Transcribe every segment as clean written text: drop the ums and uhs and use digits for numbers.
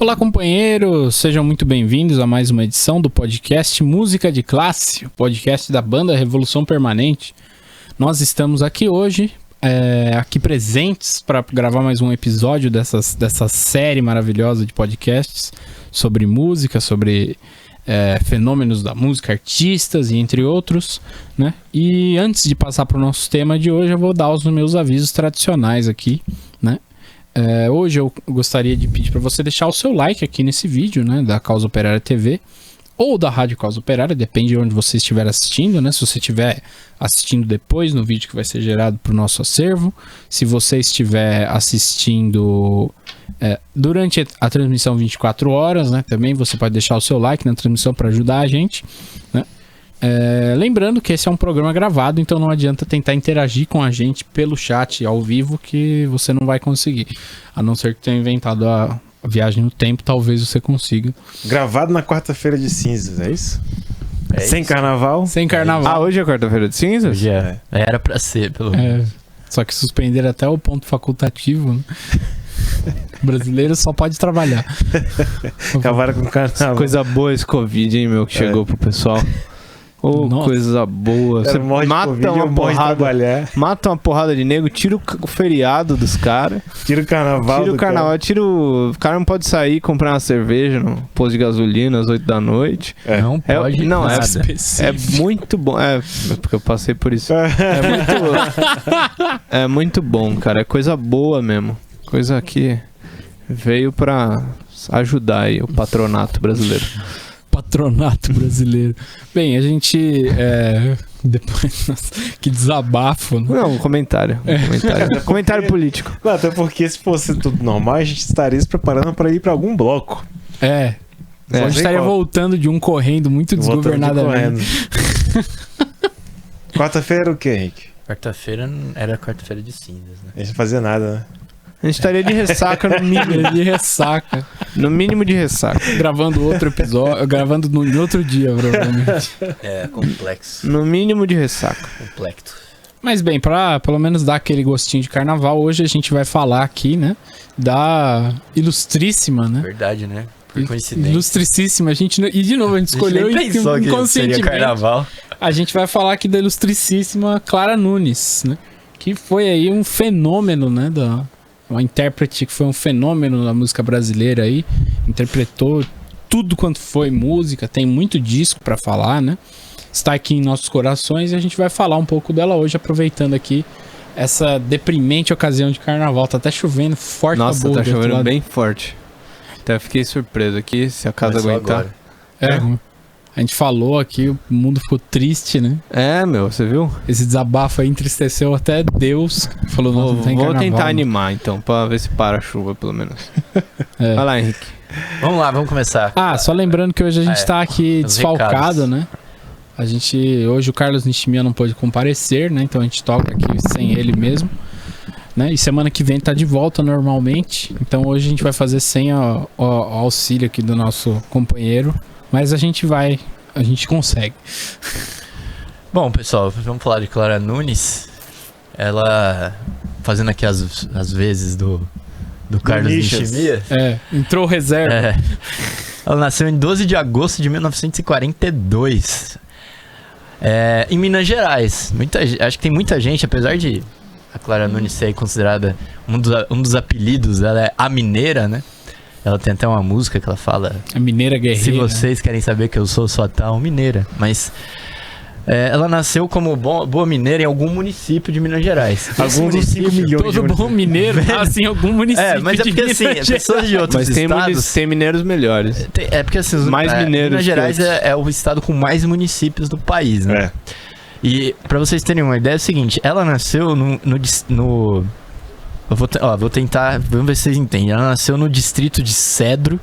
Olá, companheiros! Sejam muito bem-vindos a mais uma edição do podcast Música de Classe, o podcast da banda Revolução Permanente. Nós estamos aqui hoje, aqui presentes para gravar mais um episódio dessa série maravilhosa de podcasts sobre música, sobre fenômenos da música, artistas e entre outros, né? E antes de passar para o nosso tema de hoje, eu vou dar os meus avisos tradicionais aqui, né? Hoje eu gostaria de pedir para você deixar o seu like aqui nesse vídeo, né, da Causa Operária TV ou da Rádio Causa Operária, depende de onde você estiver assistindo, né? Se você estiver assistindo depois no vídeo que vai ser gerado para o nosso acervo, se você estiver assistindo durante a transmissão 24 horas, né, também você pode deixar o seu like na transmissão para ajudar a gente, né? Lembrando que esse é um programa gravado, então não adianta tentar interagir com a gente pelo chat ao vivo, que você não vai conseguir. A não ser que tenha inventado a viagem no tempo, talvez você consiga. Gravado na quarta-feira de cinzas, é isso? Sem carnaval? Sem carnaval. Ah, hoje é quarta-feira de cinzas? Hoje é. Era pra ser, pelo menos. Só que suspenderam até o ponto facultativo, né? O brasileiro só pode trabalhar. Acabaram com o carnaval. Coisa boa esse Covid, hein, meu, que chegou pro pessoal. Coisa boa. Você mata uma porrada de nego, tira o feriado dos caras. Tira o carnaval. O cara não pode sair comprar uma cerveja no posto de gasolina às 8 da noite. Não pode. Não, é muito bom. Porque eu passei por isso. É muito bom, cara. É coisa boa mesmo. Coisa que veio pra ajudar aí o patronato brasileiro. Patronato brasileiro. Bem, a gente depois, nossa, que desabafo, né? Não, um comentário. Comentário político. Não, até porque se fosse tudo normal, a gente estaria se preparando para ir para algum bloco. A gente estaria voltando de um correndo muito desgovernadamente. Quarta-feira o que, Henrique? Quarta-feira era quarta-feira de cinzas, né? A gente não fazia nada, né? A gente estaria de ressaca no mínimo. De ressaca. No mínimo de ressaca. Gravando outro episódio, gravando no outro dia, provavelmente. Complexo. No mínimo de ressaca. Complexo. Mas bem, pra pelo menos dar aquele gostinho de carnaval, hoje a gente vai falar aqui, né, da ilustríssima, né? Verdade, né? Por coincidência. Ilustricíssima. E de novo, a gente escolheu inconscientemente. Carnaval. A gente vai falar aqui da ilustricíssima Clara Nunes, né? Que foi aí um fenômeno, né, uma intérprete que foi um fenômeno da música brasileira aí, interpretou tudo quanto foi música, tem muito disco pra falar, né? Está aqui em nossos corações e a gente vai falar um pouco dela hoje, aproveitando aqui essa deprimente ocasião de carnaval. Tá até chovendo forte. Nossa, tá chovendo bem forte. Até fiquei surpreso aqui, se a casa aguentar. A gente falou aqui, o mundo ficou triste, né? Você viu? Esse desabafo aí entristeceu até Deus. Falou, não tem carnaval. Vou tentar animar, então, pra ver se para a chuva, pelo menos. Vai lá, Henrique. Vamos lá, vamos começar. Só lembrando que hoje a gente tá aqui desfalcado, né? Hoje o Carlos Nishimiya não pôde comparecer, né? Então a gente toca aqui sem ele mesmo, né? E semana que vem tá de volta normalmente. Então hoje a gente vai fazer sem o auxílio aqui do nosso companheiro. Mas a gente consegue. Bom, pessoal, vamos falar de Clara Nunes. Ela, fazendo aqui as vezes do Carlos Nishimiya. Entrou reserva. Ela nasceu em 12 de agosto de 1942. Em Minas Gerais. Acho que tem muita gente, apesar de a Clara Nunes ser considerada um dos apelidos dela é a Mineira, né? Ela tem até uma música que ela fala... A Mineira Guerreira. Se vocês querem saber que eu sou sua tal mineira. Mas ela nasceu como boa mineira em algum município de Minas Gerais. Alguns dos 5 milhões. Todo bom mineiro nasce em algum município. Mas é porque assim, pessoas de outros estados... Mas tem mineiros melhores. Porque assim, mais mineiros Minas Gerais é o estado com mais municípios do país, né? E pra vocês terem uma ideia, é o seguinte. Ela nasceu no vou tentar, vamos ver se vocês entendem. Ela nasceu no distrito de Cedro,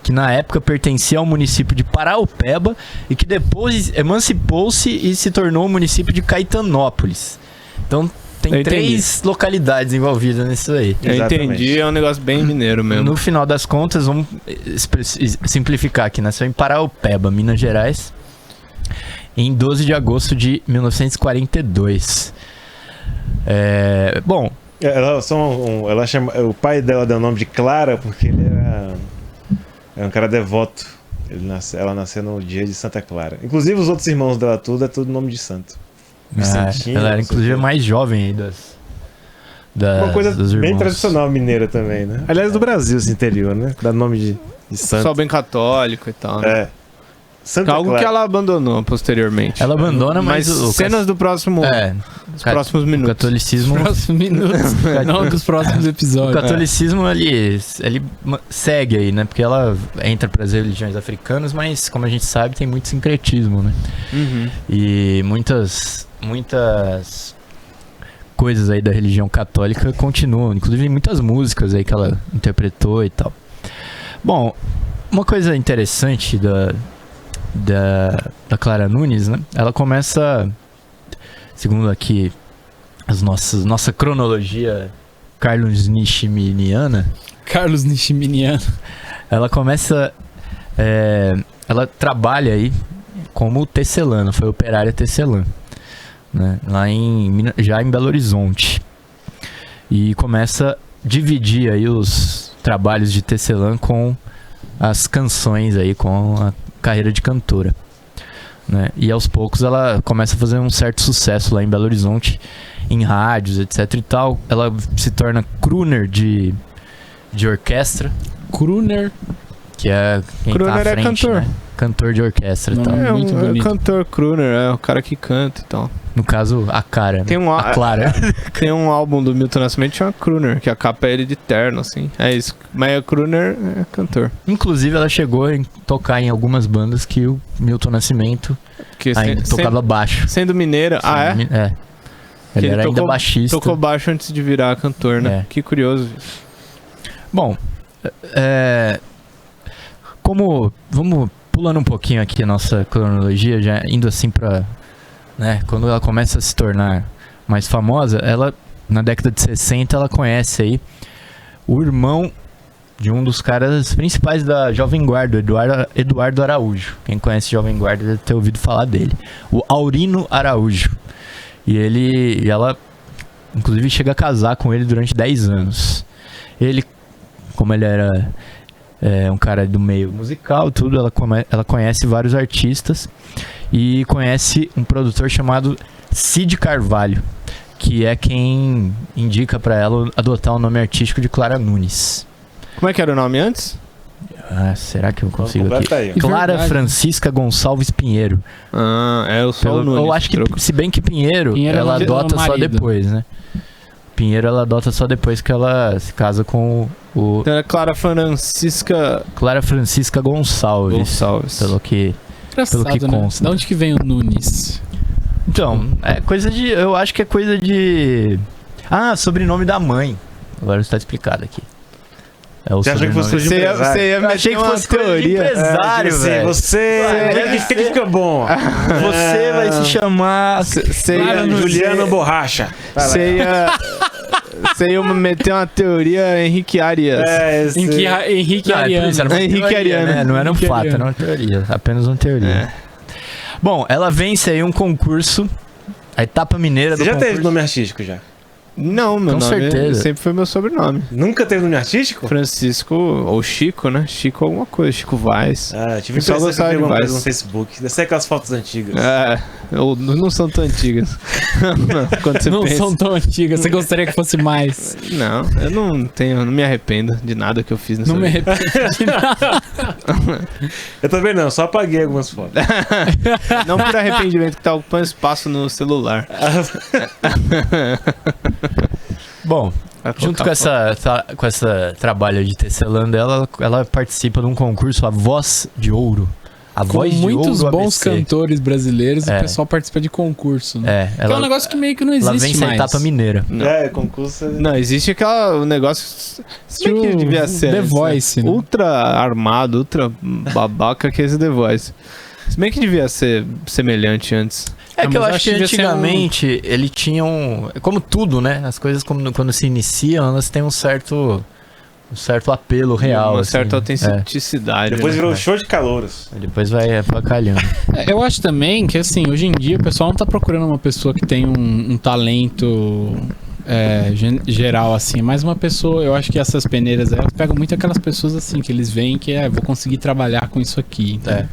que na época pertencia ao município de Paraupeba e que depois emancipou-se e se tornou o município de Caetanópolis. Então tem 3 localidades envolvidas nisso aí. Eu entendi, é um negócio bem mineiro mesmo. No final das contas, vamos simplificar aqui. Nasceu em Paraupeba, Minas Gerais, em 12 de agosto de 1942. Ela chama, o pai dela deu o nome de Clara porque ele era É um cara devoto. Ela nasceu no dia de Santa Clara. Inclusive os outros irmãos dela é tudo nome de santo. Ela era inclusive mais jovem aí uma coisa dos bem irmãos. Tradicional mineira também, né? Aliás, do Brasil, esse interior, né? Dá nome de santo. Só bem católico e tal, né? Santa algo Clara. Que ela abandonou posteriormente. Ela abandona, mas cenas do próximo... dos próximos minutos. O catolicismo... Próximos minutos. Não dos próximos episódios. O catolicismo, ele segue aí, né? Porque ela entra para as religiões africanas, mas, como a gente sabe, tem muito sincretismo, né? Uhum. E muitas coisas aí da religião católica continuam. Inclusive, muitas músicas aí que ela interpretou e tal. Bom, uma coisa interessante da Clara Nunes, né? Ela começa, segundo aqui nossa cronologia Carlos Nishiminiana, ela começa, ela trabalha aí como tecelã, foi operária tecelã, né? Lá já em Belo Horizonte, e começa a dividir aí os trabalhos de tecelã com as canções aí, com a carreira de cantora, né? E aos poucos ela começa a fazer um certo sucesso lá em Belo Horizonte, em rádios, etc e tal. Ela se torna crooner de orquestra. Crooner, que é quem crooner tá à frente, cantor. né? Cantor de orquestra e tal. Muito bonito. Cantor crooner, o cara que canta e tal. No caso, a cara, né? Tem a Clara. Tem um álbum do Milton Nascimento que chama Crooner, que a capa é ele de terno, assim. É isso. Mas a Crooner é cantor. Inclusive, ela chegou a tocar em algumas bandas que o Milton Nascimento ainda tocava baixo. Sendo mineira. É. Ele era ainda baixista. Tocou baixo antes de virar cantor, né? É. Que curioso. Bom, vamos pulando um pouquinho aqui a nossa cronologia, já indo assim pra... Né, quando ela começa a se tornar mais famosa, ela, na década de 60, ela conhece aí o irmão de um dos caras principais da Jovem Guarda, Eduardo Araújo. Quem conhece Jovem Guarda deve ter ouvido falar dele. O Aurino Araújo. E ela, inclusive, chega a casar com ele durante 10 anos. Ele, como ele era um cara do meio musical, tudo, ela conhece vários artistas e conhece um produtor chamado Cid Carvalho, que é quem indica pra ela adotar o nome artístico de Clara Nunes. Como é que era o nome antes? Será que eu consigo aqui? Aí, Clara Francisca Gonçalves Pinheiro. Eu sou o Nunes. Eu acho que, se bem que Pinheiro ela adota só depois, né? Pinheiro ela adota só depois que ela se casa com o... Então é Clara Francisca Gonçalves. Pelo que consta. De onde que vem o Nunes? Então, é coisa de... Eu acho que é coisa de... sobrenome da mãe. Agora está explicado aqui. Você achou que fosse de empresário? Eu achei que fosse teoria. Empresário, velho. Você fica bom. Você vai se chamar... Juliano Borracha. Você ia meter uma teoria Henrique Arias. Henrique Arias. Henrique Arias, né? Não era um fato, era uma teoria. Apenas uma teoria. Bom, ela vence aí um concurso, a etapa mineira do concurso. Você já teve nome artístico já? Não, meu nome certeza. Sempre foi meu sobrenome. Nunca teve nome artístico? Francisco, ou Chico, né? Chico alguma coisa, Chico Vaz. Tive só gostar de Vaz no Facebook. Deve ser aquelas fotos antigas. Ou não são tão antigas. Quando você não pensa. São tão antigas, você gostaria que fosse mais. Não, eu não me arrependo de nada que eu fiz nessa vida. Não me arrependo de nada. Eu também não, só apaguei algumas fotos. Não por arrependimento, que tá ocupando espaço no celular. Bom, junto com essa trabalho de tecelã dela, ela participa de um concurso, a Voz de Ouro. Com muitos bons cantores brasileiros, o pessoal participa de concurso, né? Que é um negócio que meio que não existe mais. Ela vence a etapa mineira. Concurso... Não, existe o negócio... Se bem que devia ser... The Voice, né? Ultra armado, ultra babaca que é esse The Voice. Se bem que devia ser semelhante antes. Que eu acho que antigamente ele tinha como tudo, né? As coisas quando se iniciam, elas têm um certo apelo real. Uma certa autenticidade. Depois virou show de calouros. Depois vai avacalhando. Eu acho também que, assim, hoje em dia o pessoal não tá procurando uma pessoa que tem um talento geral, assim. Mas uma pessoa, eu acho que essas peneiras, elas pegam muito aquelas pessoas, assim, que eles veem que, vou conseguir trabalhar com isso aqui, então.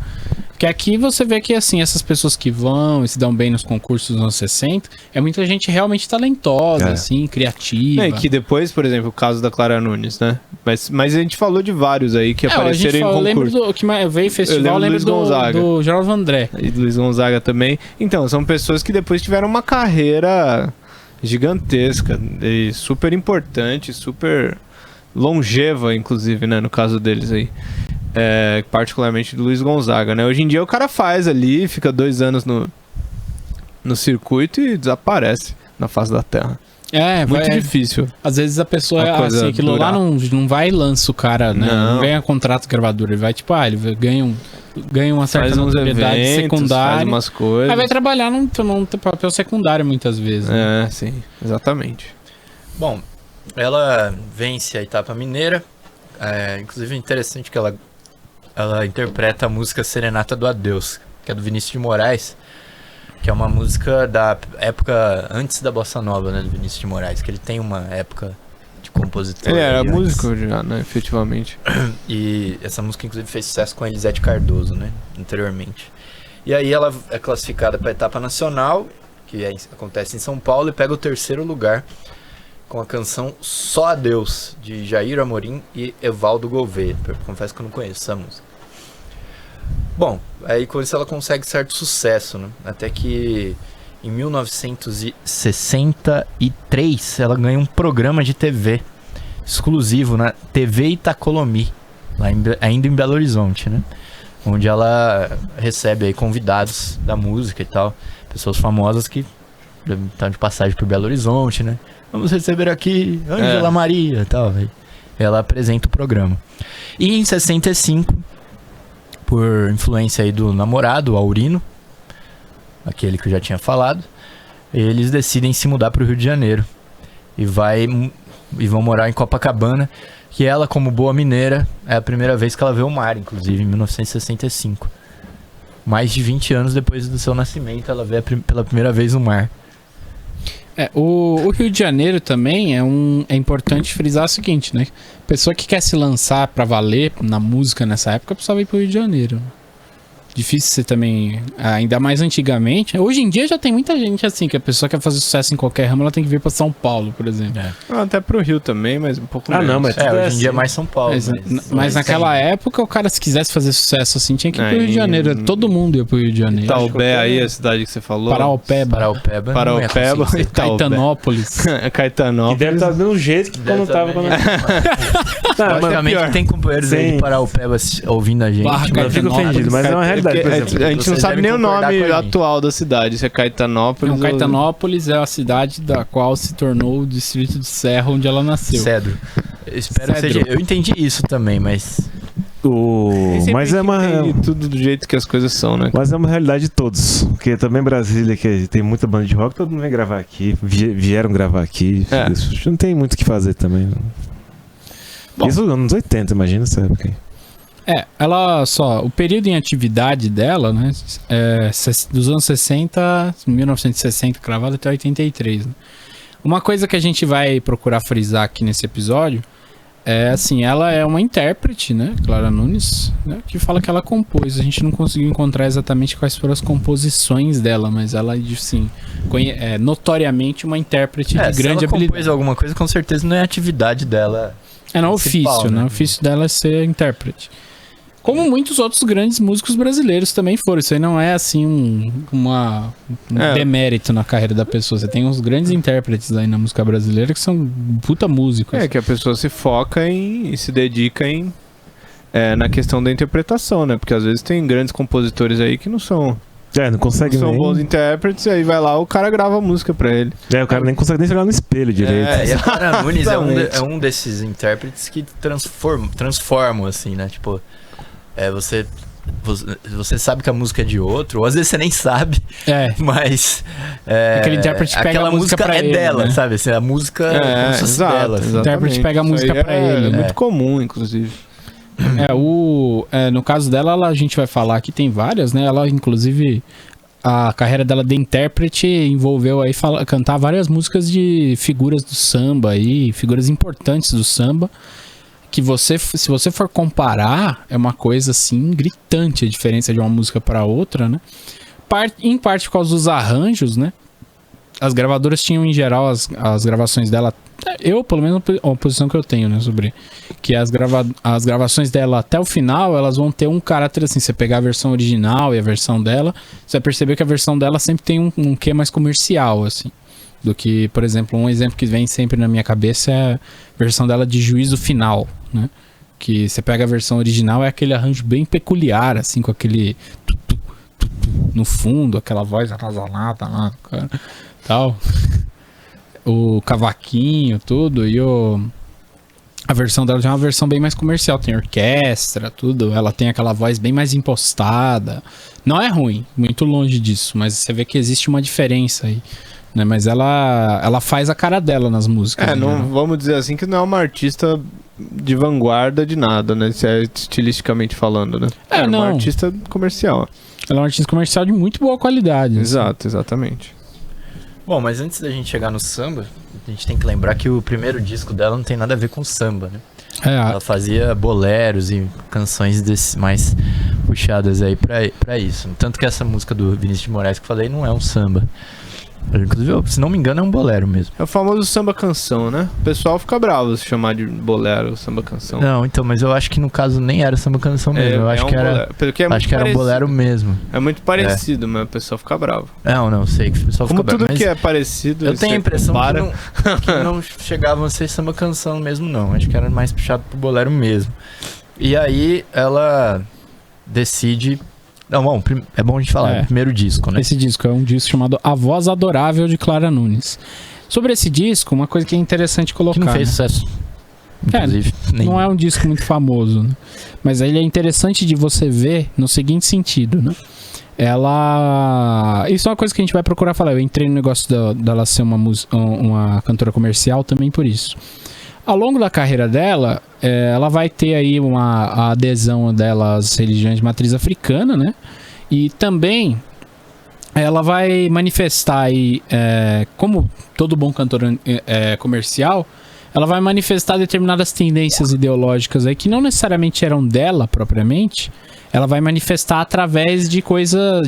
Porque aqui você vê que, assim, essas pessoas que vão e se dão bem nos concursos dos anos 60, é muita gente realmente talentosa, assim, criativa. E que depois, por exemplo, o caso da Clara Nunes, né? Mas a gente falou de vários aí que apareceram em concurso. Eu lembro do que veio festival, eu lembro do Geraldo André. E do Luiz Gonzaga também. Então, são pessoas que depois tiveram uma carreira gigantesca e super importante, super longeva, inclusive, né? No caso deles aí. Particularmente do Luiz Gonzaga, né? Hoje em dia o cara faz ali, fica 2 anos no circuito e desaparece na face da terra. Muito difícil. Às vezes a pessoa, assim, aquilo lá não vai e lança o cara, né? Não ganha contrato gravador, ele vai, tipo, ele ganha uma certa notoriedade secundária. Faz umas coisas. Aí vai trabalhar num papel secundário muitas vezes. Né? Sim, exatamente. Bom, ela vence a etapa mineira. Inclusive é interessante que ela interpreta a música Serenata do Adeus, que é do Vinícius de Moraes, que é uma música da época antes da Bossa Nova, né, do Vinícius de Moraes, que ele tem uma época de compositor. Ele era músico já, né, efetivamente. E essa música, inclusive, fez sucesso com a Elisete Cardoso, né, anteriormente. E aí ela é classificada para a etapa nacional, que acontece em São Paulo, e pega o 3º lugar com a canção Só Adeus, de Jair Amorim e Evaldo Gouveia. Confesso que eu não conheço essa música. Bom, aí com isso ela consegue certo sucesso, né? Até que em 1963 ela ganha um programa de TV exclusivo na TV Itacolomi, ainda em Belo Horizonte, né? Onde ela recebe aí convidados da música e tal, pessoas famosas que estão de passagem por Belo Horizonte, né? Vamos receber aqui Ângela Maria e tal. Ela apresenta o programa. E em 65, por influência aí do namorado, o Aurino, aquele que eu já tinha falado, eles decidem se mudar para o Rio de Janeiro. E vão morar em Copacabana, que ela, como boa mineira, é a primeira vez que ela vê o mar, inclusive, em 1965. Mais de 20 anos depois do seu nascimento, ela vê pela primeira vez o mar. O Rio de Janeiro também é importante frisar o seguinte, né? Pessoa que quer se lançar pra valer na música nessa época precisava ir pro Rio de Janeiro. Difícil ser também, ainda mais antigamente. Hoje em dia já tem muita gente assim, que a pessoa quer fazer sucesso em qualquer ramo, ela tem que vir pra São Paulo, por exemplo. Até pro Rio também, mas um pouco menos. Não, mas hoje em dia é mais São Paulo. Mas naquela época, o cara, se quisesse fazer sucesso assim, tinha que ir pro Rio de Janeiro. Todo mundo ia pro Rio de Janeiro. Itaubé aí, a cidade que você falou. Paraupeba e Caetanópolis. Que deve estar do mesmo jeito que quando tava... Basicamente tem companheiros aí de Paraupeba ouvindo a gente. Eu fico ofendido, mas é uma realidade. A gente não sabe nem o nome atual da cidade, se é Caetanópolis. Caetanópolis é a cidade da qual se tornou o distrito de Serra, onde ela nasceu. Cedro. Espero que seja. Eu entendi isso também, mas. Mas é uma. Tudo do jeito que as coisas são, né? Mas é uma realidade de todos. Porque também Brasília, que tem muita banda de rock, todo mundo vem gravar aqui. Vieram gravar aqui. Isso não tem muito o que fazer também. Bom, isso nos anos 80, imagina essa época aí. O período em atividade dela, né, dos anos 60, 1960 cravado até 83, né? Uma coisa que a gente vai procurar frisar aqui nesse episódio assim, ela é uma intérprete, né, Clara Nunes, né, que fala que ela compôs. A gente não conseguiu encontrar exatamente quais foram as composições dela, mas ela, assim, é notoriamente uma intérprete de grande habilidade. Se ela compôs alguma coisa, com certeza não é a atividade dela. No ofício, né? O ofício dela é ser intérprete. Como muitos outros grandes músicos brasileiros também foram. Isso aí não é, assim, um demérito na carreira da pessoa. Você tem uns grandes intérpretes aí na música brasileira que são puta músicos. Que a pessoa se foca e se dedica na questão da interpretação, né? Porque às vezes tem grandes compositores aí que não são... não consegue nem... São bons intérpretes, aí vai lá, o cara grava a música pra ele. O cara nem consegue nem se olhar no espelho direito. E a Clara Nunes é um desses intérpretes que transformam, assim, né? Tipo... Você sabe que a música é de outro, ou às vezes você nem sabe, mas aquele intérprete pega aquela a música pra ele, dela, né? sabe? Assim, a música é dela. Assim. O intérprete pega a música pra ele. É muito comum, inclusive. No caso dela, a gente vai falar que tem várias, né? Ela, inclusive, a carreira dela de intérprete envolveu aí cantar várias músicas de figuras do samba aí, figuras importantes do samba, que se você for comparar, é uma coisa assim gritante a diferença de uma música para outra, né? Em parte por causa dos arranjos, né? As gravadoras tinham em geral as gravações dela, pelo menos a posição que eu tenho, né, sobre que as gravações dela até o final, elas vão ter um caráter assim, você pegar a versão original e a versão dela, você vai perceber que a versão dela sempre tem um quê mais comercial, assim, do que, por exemplo, um exemplo que vem sempre na minha cabeça é a versão dela de Juízo Final, né, que você pega a versão original, é aquele arranjo bem peculiar, assim, com aquele no fundo, aquela voz anasalada lá, cara, tal, o cavaquinho, tudo, e a versão dela já é uma versão bem mais comercial, tem orquestra, tudo, ela tem aquela voz bem mais impostada, não é ruim, muito longe disso, mas você vê que existe uma diferença aí, né, mas ela faz a cara dela nas músicas. Vamos dizer assim que não é uma artista de vanguarda de nada, né, se é estilisticamente falando, né, é uma artista comercial. Ela é uma artista comercial de muito boa qualidade. Exato, assim. Exatamente. Bom, mas antes da gente chegar no samba, a gente tem que lembrar que o primeiro disco dela não tem nada a ver com samba, né? Ela fazia boleros e canções mais puxadas aí pra isso. Tanto que essa música do Vinícius de Moraes que eu falei não é um samba. Inclusive, se não me engano, é um bolero mesmo. É o famoso samba-canção, né? O pessoal fica bravo se chamar de bolero, samba-canção. Não, então, mas eu acho que no caso nem era samba-canção mesmo. Eu acho que era. Acho que era um bolero mesmo. É muito parecido, mas o pessoal fica bravo. Não, sei que o pessoal fica bravo. Como tudo que é parecido. Eu tenho a impressão que não chegavam a ser samba-canção mesmo, não. Acho que era mais puxado pro bolero mesmo. E aí ela decide. Não, bom, é bom a gente falar, é o primeiro disco, né? Esse disco é um disco chamado A Voz Adorável de Clara Nunes. Sobre esse disco, uma coisa que é interessante colocar. Que não fez sucesso. Inclusive, não é um disco muito famoso, né? Mas ele é interessante de você ver no seguinte sentido, né? Isso é uma coisa que a gente vai procurar falar. Eu entrei no negócio dela ser uma cantora comercial também por isso. Ao longo da carreira dela, ela vai ter aí a adesão dela às religiões de matriz africana, né? E também ela vai manifestar aí, como todo bom cantor comercial, ela vai manifestar determinadas tendências ideológicas aí que não necessariamente eram dela propriamente. Ela vai manifestar através de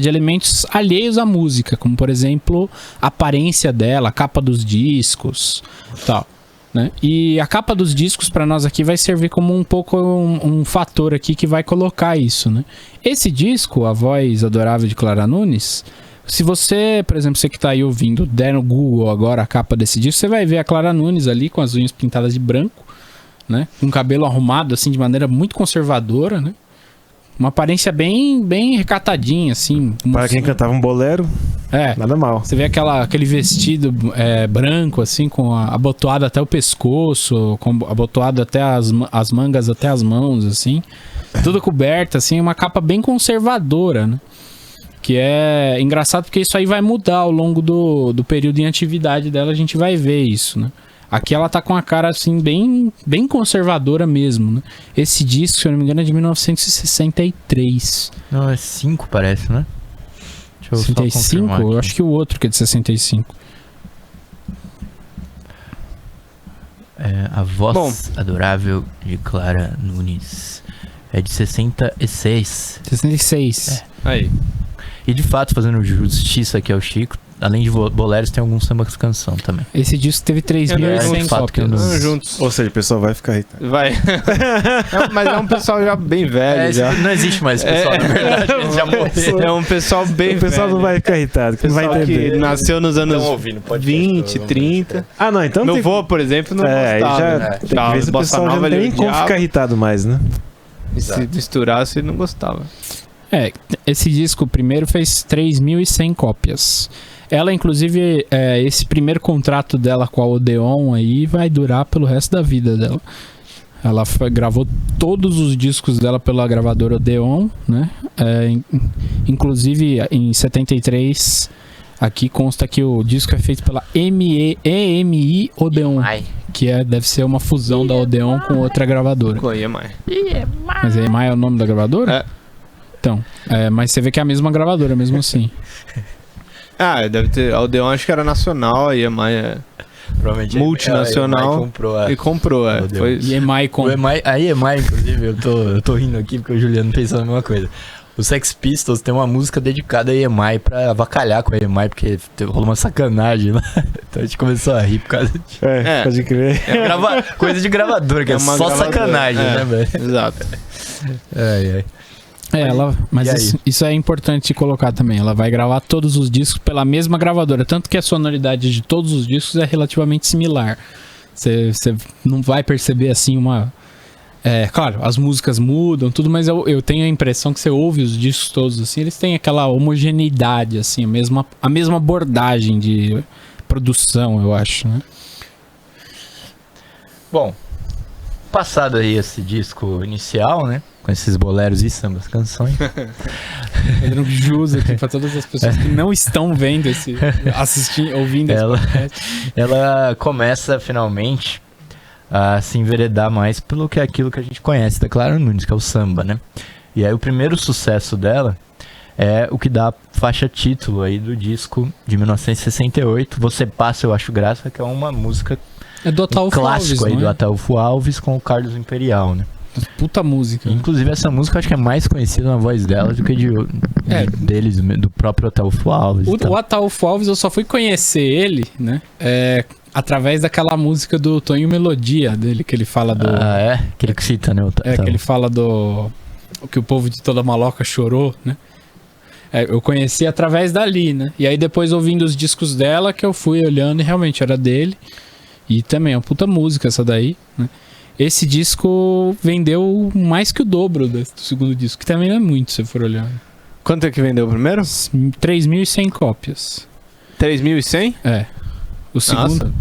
elementos alheios à música, como por exemplo a aparência dela, a capa dos discos, tal. Né? E a capa dos discos para nós aqui vai servir como um pouco um fator aqui que vai colocar isso, né? Esse disco, A Voz Adorável de Clara Nunes, se você, por exemplo, você que tá aí ouvindo, der no Google agora a capa desse disco, você vai ver a Clara Nunes ali com as unhas pintadas de branco, né? Com o cabelo arrumado assim de maneira muito conservadora, né? Uma aparência bem recatadinha, assim. Para quem cantava um bolero, nada mal. Você vê aquele vestido branco, assim, com a abotoada até o pescoço, com abotoada até as mangas até as mãos, assim. Tudo coberto, assim, uma capa bem conservadora, né? Que é engraçado porque isso aí vai mudar ao longo do período em atividade dela, a gente vai ver isso, né? Aqui ela tá com a cara, assim, bem conservadora mesmo, né? Esse disco, se eu não me engano, é de 1963. Não, é 5 parece, né? Deixa eu 65? Eu acho que o outro que é de 65. A Voz Adorável de Clara Nunes. É de 66. 66. Aí. E de fato, fazendo justiça aqui ao Chico, além de boleros, tem alguns samba-canção também. Esse disco teve 3.100 cópias. Juntos. Ou seja, o pessoal vai ficar irritado. Vai. Mas é um pessoal já bem velho. Já. Não existe mais esse pessoal, na verdade. Eles já morreram. É um pessoal bem velho. O pessoal não vai ficar irritado, que não vai entender. Que nasceu nos anos 20, 30. Ah, não, então Meu tem... avô, por exemplo, não gostava. Tem que ver se o pessoal já não tem como ficar irritado mais, né? E se misturasse, ele não gostava. Esse disco primeiro fez 3.100 cópias. Ela, inclusive, esse primeiro contrato dela com a Odeon aí vai durar pelo resto da vida dela. Ela gravou todos os discos dela pela gravadora Odeon, né? Inclusive, em 73, aqui consta que o disco é feito pela EMI Odeon, que deve ser uma fusão da Odeon com outra gravadora. Com a EMI. Mas a EMI é o nome da gravadora? Então, mas você vê que é a mesma gravadora, mesmo assim. Deve ter. A Odeon acho que era nacional, a EMI é Provavelmente multinacional. comprou. Foi EMI com... A EMI, inclusive, eu tô rindo aqui porque o Juliano pensou a mesma coisa. O Sex Pistols tem uma música dedicada a EMI pra avacalhar com a EMI, porque rolou uma sacanagem lá. Então a gente começou a rir por causa disso. Pode crer. Coisa de gravadora, que é só sacanagem, né, velho? Exato. Mas isso é importante colocar também. Ela vai gravar todos os discos pela mesma gravadora. Tanto que a sonoridade de todos os discos é relativamente similar. Você não vai perceber assim uma... claro, as músicas mudam, tudo, mas eu tenho a impressão que você ouve os discos todos assim, eles têm aquela homogeneidade, assim, a mesma abordagem de produção, eu acho, né? Bom, passado aí esse disco inicial, né? Com esses boleros e sambas, canções. Pedro jus aqui pra todas as pessoas que não estão vendo ouvindo esse podcast. Ela começa finalmente a se enveredar mais pelo que é aquilo que a gente conhece da Clara Nunes, que é o samba, né? E aí o primeiro sucesso dela é o que dá a faixa título aí do disco de 1968, Você Passa, Eu Acho Graça, que é uma música do Ataúfo clássico Alves, aí do Ataúfo Alves com o Carlos Imperial, né? Puta música. Inclusive essa música eu acho que é mais conhecida na voz dela do que deles, do próprio Ataúfo Alves. O Ataúfo Alves eu só fui conhecer ele, né? Através daquela música do Tonho Melodia dele, que ele fala do... Que ele cita, né? Que ele fala do... O que o povo de toda maloca chorou, né? Eu conheci através dali, né? E aí depois ouvindo os discos dela que eu fui olhando e realmente era dele. E também é uma puta música essa daí, né? Esse disco vendeu mais que o dobro do segundo disco, que também não é muito, se for olhar. Quanto é que vendeu o primeiro? 3.100 cópias. 3.100? O segundo... Nossa,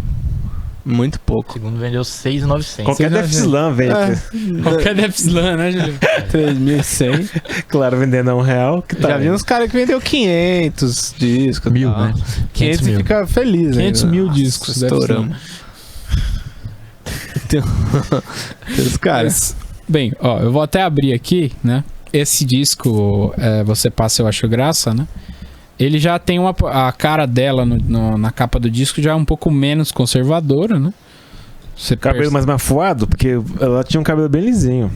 muito pouco. O segundo vendeu 6.900. Qualquer Def Slam vende. Qualquer Def Slam, né, Juliano? 3.100. Claro, vendendo a R$1. Que tá Já vi uns caras que vendeu 500 discos. Mil, né? 500 e fica feliz, 500 mil discos. Estouramos. Tem os caras. Bem, eu vou até abrir aqui, né? Esse disco, Você Passa, Eu Acho Graça, né? Ele já tem a cara dela na capa do disco já é um pouco menos conservadora, né? Cabelo mais mafuado, porque ela tinha um cabelo bem lisinho.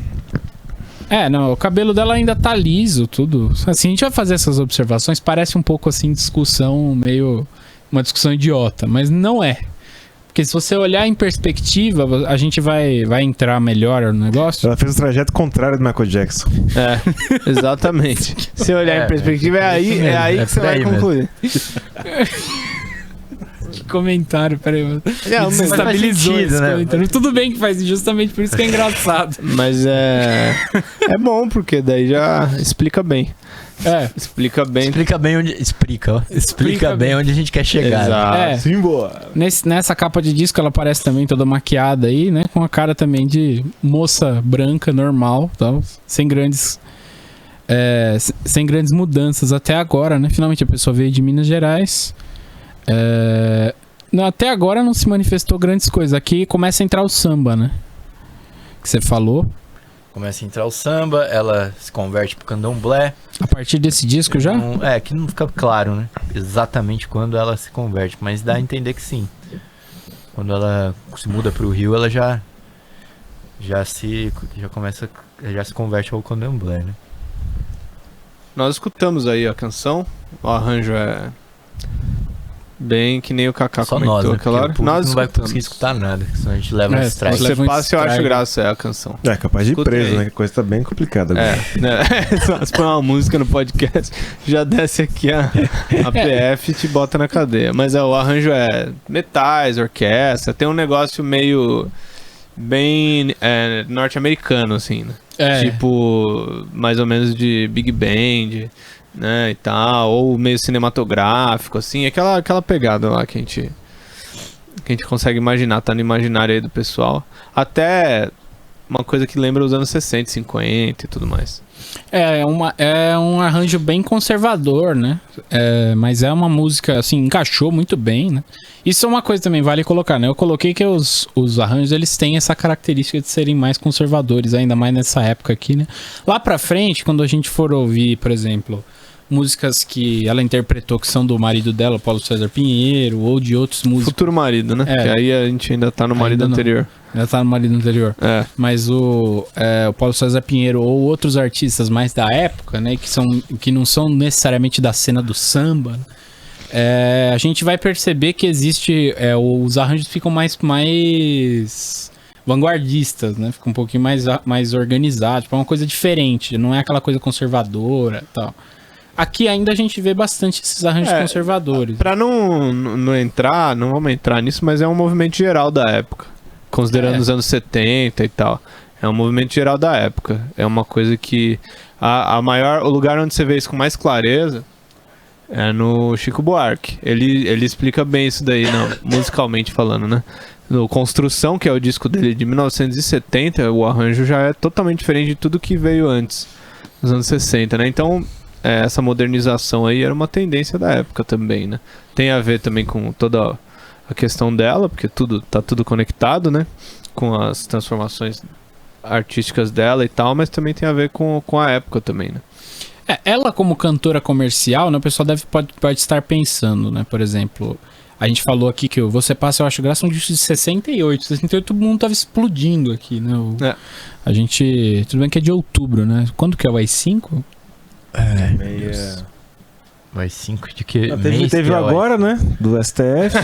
Não, o cabelo dela ainda tá liso, tudo. Assim, a gente vai fazer essas observações, parece um pouco assim, uma discussão idiota, mas não é. Porque se você olhar em perspectiva, a gente vai entrar melhor no negócio. Ela fez o trajeto contrário do Michael Jackson. Exatamente. Se olhar em perspectiva, é aí que você vai concluir. Que comentário, peraí. Desestabilizou esse comentário. Tudo bem que faz justamente por isso que é engraçado. Mas é bom, porque daí já explica bem. Explica bem onde... Explica bem onde a gente quer chegar. Exato. Sim, boa. Nessa capa de disco ela aparece também toda maquiada aí, né? Com a cara também de moça branca, normal, tal, sem grandes mudanças até agora, né? Finalmente a pessoa veio de Minas Gerais. Até agora não se manifestou grandes coisas. Aqui começa a entrar o samba, né? Que você falou. Começa a entrar o samba, ela se converte pro candomblé. A partir desse disco já? Que não fica claro, né? Exatamente quando ela se converte, mas dá a entender que sim. Quando ela se muda pro Rio, ela já se converte ao candomblé, né? Nós escutamos aí a canção, o arranjo é bem que nem o Kaká comentou, nós, né? Aquela hora. Nós não vai conseguir escutar nada, senão a gente leva um strike. Você passa, Eu Acho Graça, é a canção. Capaz de ir preso, né? Que coisa tá bem complicada agora. Se põe uma música no podcast, já desce aqui a PF e te bota na cadeia. Mas o arranjo é metais, orquestra, tem um negócio meio bem norte-americano, assim, né? Tipo, mais ou menos de Big Band, né, e tal, ou meio cinematográfico, assim, aquela pegada lá que a gente consegue imaginar, tá no imaginário aí do pessoal. Até uma coisa que lembra os anos 60, 50 e tudo mais. É um arranjo bem conservador, né? Mas é uma música, assim, encaixou muito bem, né? Isso é uma coisa também, vale colocar, né? Eu coloquei que os arranjos, eles têm essa característica de serem mais conservadores, ainda mais nessa época aqui, né? Lá pra frente, quando a gente for ouvir, por exemplo, músicas que ela interpretou que são do marido dela, Paulo César Pinheiro, ou de outros músicos... Futuro marido, né? Que aí a gente ainda tá no marido anterior. Ainda tá no marido anterior. Mas o Paulo César Pinheiro ou outros artistas mais da época, né? Que não são necessariamente da cena do samba, a gente vai perceber que existe... os arranjos ficam mais vanguardistas, né? Fica um pouquinho mais organizado. Tipo, é uma coisa diferente. Não é aquela coisa conservadora e tal. Aqui ainda a gente vê bastante esses arranjos conservadores. Pra não vamos entrar nisso, mas é um movimento geral da época. Considerando os anos 70 e tal. É um movimento geral da época. É uma coisa que... o lugar onde você vê isso com mais clareza é no Chico Buarque. Ele explica bem isso daí, musicalmente falando, né? No Construção, que é o disco dele de 1970, o arranjo já é totalmente diferente de tudo que veio antes, nos anos 60, né? Então... essa modernização aí era uma tendência da época também, né? Tem a ver também com toda a questão dela, porque tá tudo conectado, né? Com as transformações artísticas dela e tal, mas também tem a ver com a época também, né? Ela como cantora comercial, né? O pessoal pode estar pensando, né? Por exemplo, a gente falou aqui que o Você Passa, eu acho graça, um disco de 68. 68 todo mundo tava explodindo aqui, né? A gente... Tudo bem que é de outubro, né? Quando que é o AI-5? Vai 5 de que? Teve agora, né? Do STF.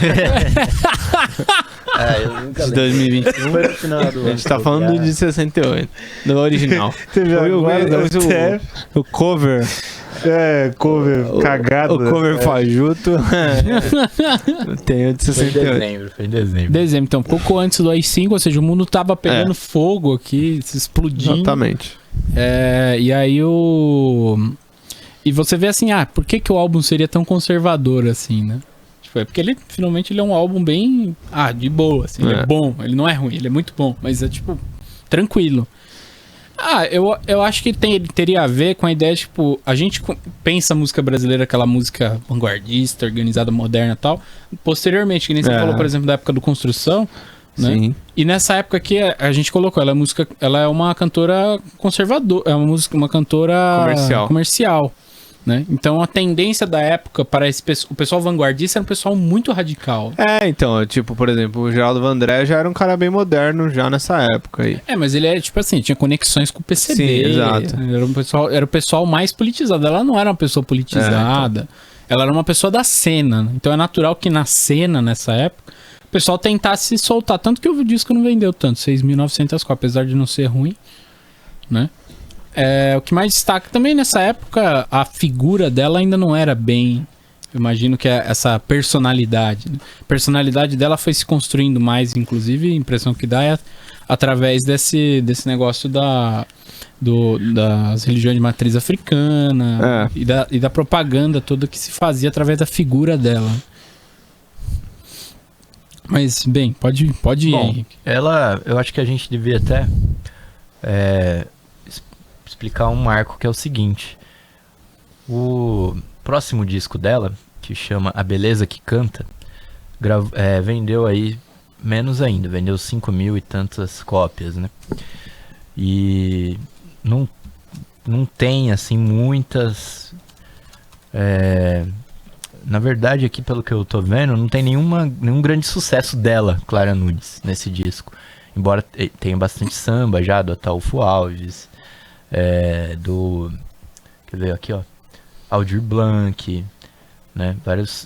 Eu nunca lembro. 2021. Foi no final do... A gente tá falando de 68. Do original. Teve agora do STF. O cover. Cover cagado. O cover fajuto. Tem o de 68. Foi em dezembro. Então, pouco antes do AI-5, ou seja, o mundo tava pegando fogo aqui, se explodindo. Exatamente. E aí E você vê assim, por que o álbum seria tão conservador assim, né? Tipo, porque finalmente ele é um álbum bem, de boa, assim, ele é bom, ele não é ruim, ele é muito bom, mas é tipo, tranquilo. Eu acho que teria a ver com a ideia, tipo, a gente pensa a música brasileira, aquela música vanguardista, organizada, moderna e tal, posteriormente, que nem você falou, por exemplo, da época do Construção, né? Sim. E nessa época aqui a gente colocou, ela é uma cantora conservadora, é uma cantora comercial. Né? Então a tendência da época para o pessoal vanguardista era um pessoal muito radical. Então, tipo, por exemplo, o Geraldo Vandré já era um cara bem moderno já nessa época aí. Mas ele tipo assim, tinha conexões com o PCB. Sim, exato. Era o pessoal mais politizado. Ela não era uma pessoa politizada. Ela era uma pessoa da cena. Então é natural que na cena, nessa época, o pessoal tentasse se soltar. Tanto que o disco não vendeu tanto, 6.900 cópias, apesar de não ser ruim, né? O que mais destaca também nessa época, a figura dela ainda não era bem... Eu imagino que essa personalidade. Né? A personalidade dela foi se construindo mais, inclusive, a impressão que dá é através desse negócio das religiões de matriz africana e da propaganda toda que se fazia através da figura dela. Mas, bem, pode ir, Henrique. Eu acho que a gente devia até explicar um marco que é o seguinte. O próximo disco dela, que chama A Beleza que Canta, vendeu aí menos ainda, vendeu 5.000 e tantas cópias, né? E não tem, assim, muitas... na verdade, aqui, pelo que eu tô vendo, não tem nenhum grande sucesso dela, Clara Nunes, nesse disco. Embora tenha bastante samba já, do Ataúfo Alves, quer ver aqui, ó, Aldir Blanc, né,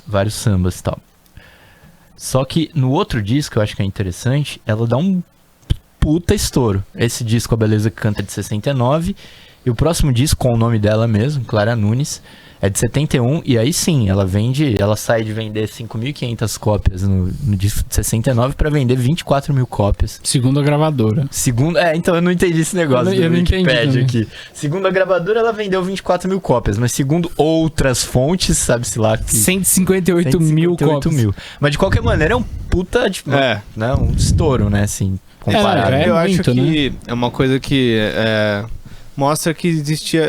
vários sambas e tal. Só que no outro disco, eu acho que é interessante, ela dá um puta estouro. Esse disco, A Beleza que Canta, é de 69, e o próximo disco, com o nome dela mesmo, Clara Nunes, é de 71, e aí sim, ela sai de vender 5.500 cópias no disco de 69 para vender 24.000 cópias. Segundo a gravadora. Então eu não entendi esse negócio eu não entendi aqui. Segundo a gravadora, ela vendeu 24.000 cópias, mas segundo outras fontes, sabe-se lá... 158 mil cópias. Mas de qualquer maneira é um puta, tipo, né, um estouro, né, assim... comparado. Eu acho muito, que é uma coisa que mostra que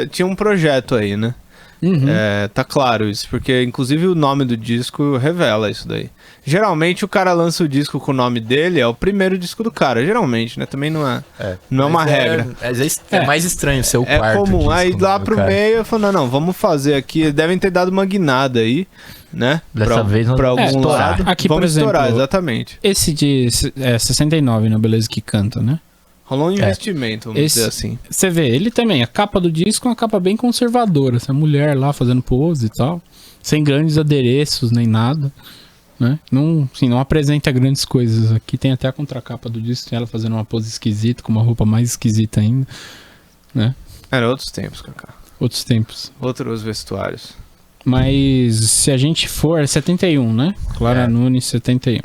tinha um projeto aí, né? Uhum. Tá claro isso, porque inclusive o nome do disco revela isso daí. Geralmente o cara lança o disco com o nome dele, é o primeiro disco do cara, geralmente, né? Também não é uma regra. É mais estranho ser o quarto. É comum, disco, aí lá pro cara. meio eu falo, não, vamos fazer aqui. Eles devem ter dado uma guinada aí, né? Dessa vez pra algum estourar. lado. Aqui, vamos por exemplo, estourar, exatamente. Esse de 69, né? Beleza que canta, né? Rolou um investimento, vamos dizer assim. Você vê, ele também, a capa do disco é uma capa bem conservadora. Essa mulher lá fazendo pose e tal. Sem grandes adereços nem nada. Né? Não, assim, não apresenta grandes coisas. Aqui tem até a contracapa do disco, tem ela fazendo uma pose esquisita, com uma roupa mais esquisita ainda. Né? Era outros tempos, Kaká. Outros tempos. Outros vestuários. Mas se a gente for... 71, né? Clara Nunes, 71.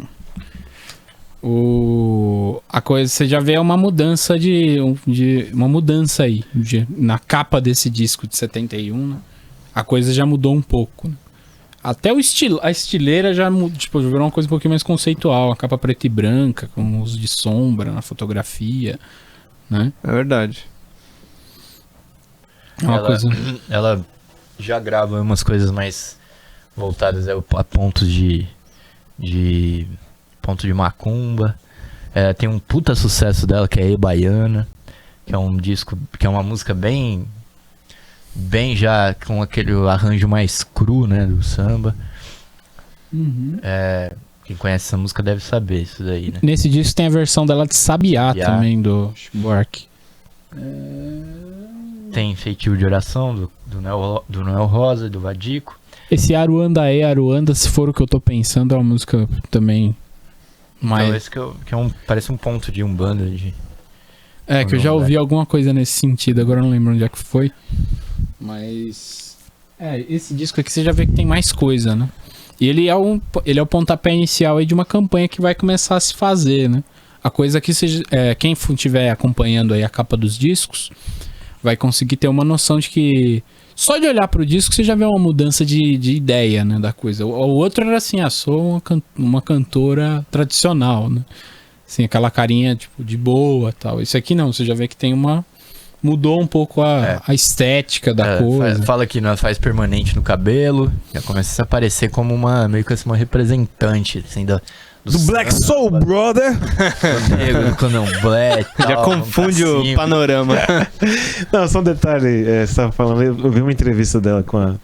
A coisa, você já vê uma mudança uma mudança aí. Na capa desse disco de 71, né? A coisa já mudou um pouco. Né? Até a estileira já virou uma coisa um pouquinho mais conceitual. A capa preta e branca, com uso de sombra na fotografia, né? É verdade. Ela já grava umas coisas mais voltadas a pontos de macumba. Tem um puta sucesso dela, que é Ebaiana, que é um disco, que é uma música bem já com aquele arranjo mais cru, né, do samba. Uhum. Quem conhece essa música deve saber isso daí, né? Nesse disco tem a versão dela de Sabiá também, do Chico Buarque. Tem Feitio de Oração, do Noel Rosa, do Vadico. Esse Aruanda, se for o que eu tô pensando, é uma música também mais... Então, esse que parece um ponto de Umbanda. Que eu já ouvi alguma coisa nesse sentido, agora eu não lembro onde é que foi. Mas... esse disco aqui você já vê que tem mais coisa, né? E ele é o pontapé inicial aí de uma campanha que vai começar a se fazer, né? A coisa que quem estiver acompanhando aí a capa dos discos vai conseguir ter uma noção de que só de olhar pro disco você já vê uma mudança de ideia, né, da coisa. O outro era assim, sou uma cantora tradicional, né? Assim, aquela carinha tipo de boa, tal. Isso aqui não, você já vê que tem mudou um pouco a estética da coisa. Fala que não faz permanente no cabelo, já começa a aparecer como meio que assim, uma representante assim, do Black Soul, brother! Do negro, do candomblé. Já confunde o panorama. Não, só um detalhe. Você tava falando, eu vi uma entrevista dela com a...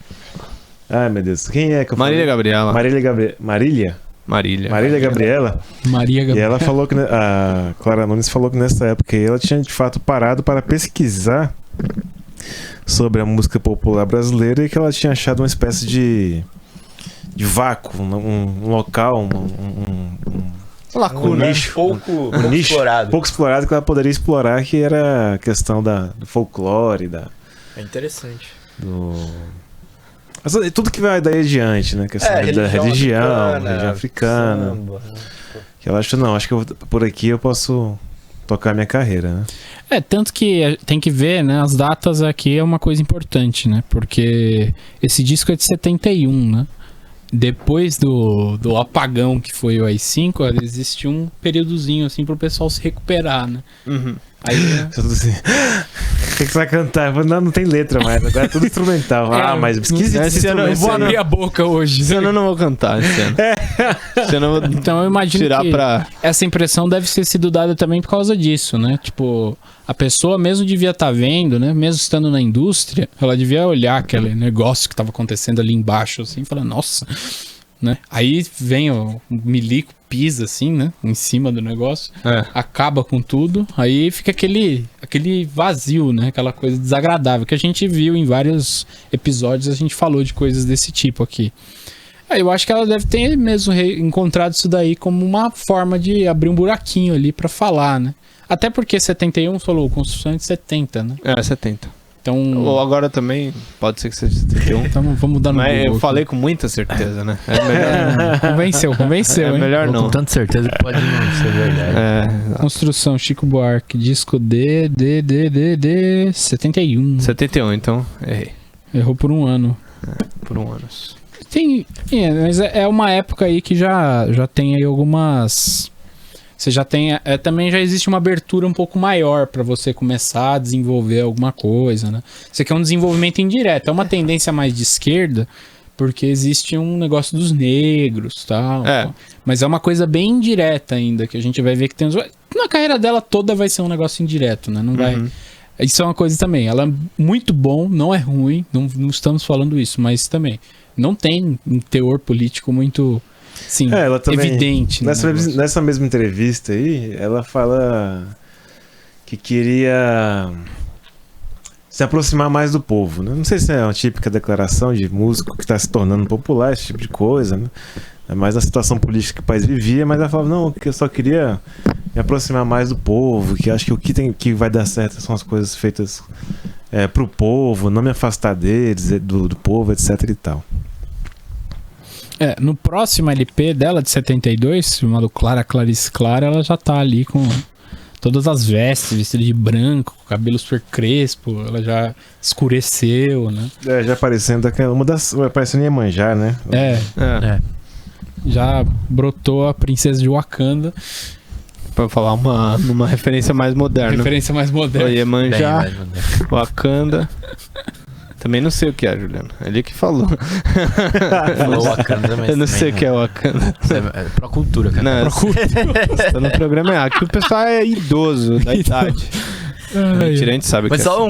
Ai, meu Deus. Quem é que eu falei? Marília Gabriela. Marília Gabriela. Maria Gabriela. E ela falou que... A Clara Nunes falou que nessa época ela tinha de fato parado para pesquisar sobre a música popular brasileira e que ela tinha achado uma espécie de vácuo, um local, lacuna, um nicho, pouco explorado. Pouco explorado, que ela poderia explorar, que era a questão do folclore, É interessante. Tudo que vai daí adiante, né? Questão da religião africana. Samba, que ela acho que por aqui eu posso tocar minha carreira, né? Tanto que tem que ver, né? As datas aqui é uma coisa importante, né? Porque esse disco é de 71, né? Depois do apagão que foi o AI-5, existe um períodozinho assim pro pessoal se recuperar, né? Uhum. Aí, né? Assim, o que você vai cantar? Não tem letra mais, agora é tudo instrumental. Mas esquisito esse eu vou abrir a boca hoje. Esse ano eu não vou cantar, esse ano. Então eu imagino que essa impressão deve ter sido dada também por causa disso, né? Tipo, a pessoa mesmo devia estar vendo, né? Mesmo estando na indústria, ela devia olhar aquele negócio que estava acontecendo ali embaixo, assim, e falar, nossa, né? Aí vem o milico, pisa assim, né? Em cima do negócio, acaba com tudo, aí fica aquele vazio, né? Aquela coisa desagradável que a gente viu em vários episódios, a gente falou de coisas desse tipo aqui. Eu acho que ela deve ter mesmo encontrado isso daí como uma forma de abrir um buraquinho ali pra falar, né? Até porque 71 falou, construção de 70, né? 70. Então... Ou agora também, pode ser que seja 71. Então vamos mudar no Mas Google eu falei aqui. com muita certeza, né? É melhor... Convenceu, hein? Melhor não. Com tanta certeza que pode não ser verdade. Construção, Chico Buarque, disco D 71. 71, então errei. Errou por um ano. Por um ano. Mas é uma época aí que já tem aí algumas você já tem... também já existe uma abertura um pouco maior para você começar a desenvolver alguma coisa, né? Isso aqui é um desenvolvimento indireto. É uma tendência mais de esquerda, porque existe um negócio dos negros e tal. Mas é uma coisa bem indireta ainda, que a gente vai ver que tem... Na carreira dela toda vai ser um negócio indireto, né? Não vai... Isso é uma coisa também. Ela é muito bom, não é ruim, não estamos falando isso, mas também não tem um teor político muito, sim, ela também, evidente. Nessa mesma entrevista aí, ela fala que queria se aproximar mais do povo, né? Não sei se é uma típica declaração de músico que está se tornando popular, esse tipo de coisa, né? É mais a situação política que o país vivia, mas ela falava, não, que eu só queria me aproximar mais do povo, que acho que que vai dar certo são as coisas feitas pro povo, não me afastar deles, do povo, etc e tal. No próximo LP dela, de 72, chamado Clara, Clarice Clara, ela já tá ali com todas as vestes, vestida de branco, cabelo super crespo, ela já escureceu, né? Já aparecendo aparecendo em Iemanjá, né? Já brotou a princesa de Wakanda. Pra falar uma referência mais moderna. Referência mais moderna. Iemanjá, Wakanda. Também não sei o que é, Juliano. Ele que falou. Falou Wakanda, mas eu não sei o que é Wakanda. É pra cultura, cara. Não, você tá no programa errado. Aqui o pessoal é idoso, da idade. Mentira, a gente sabe o que é. Mas só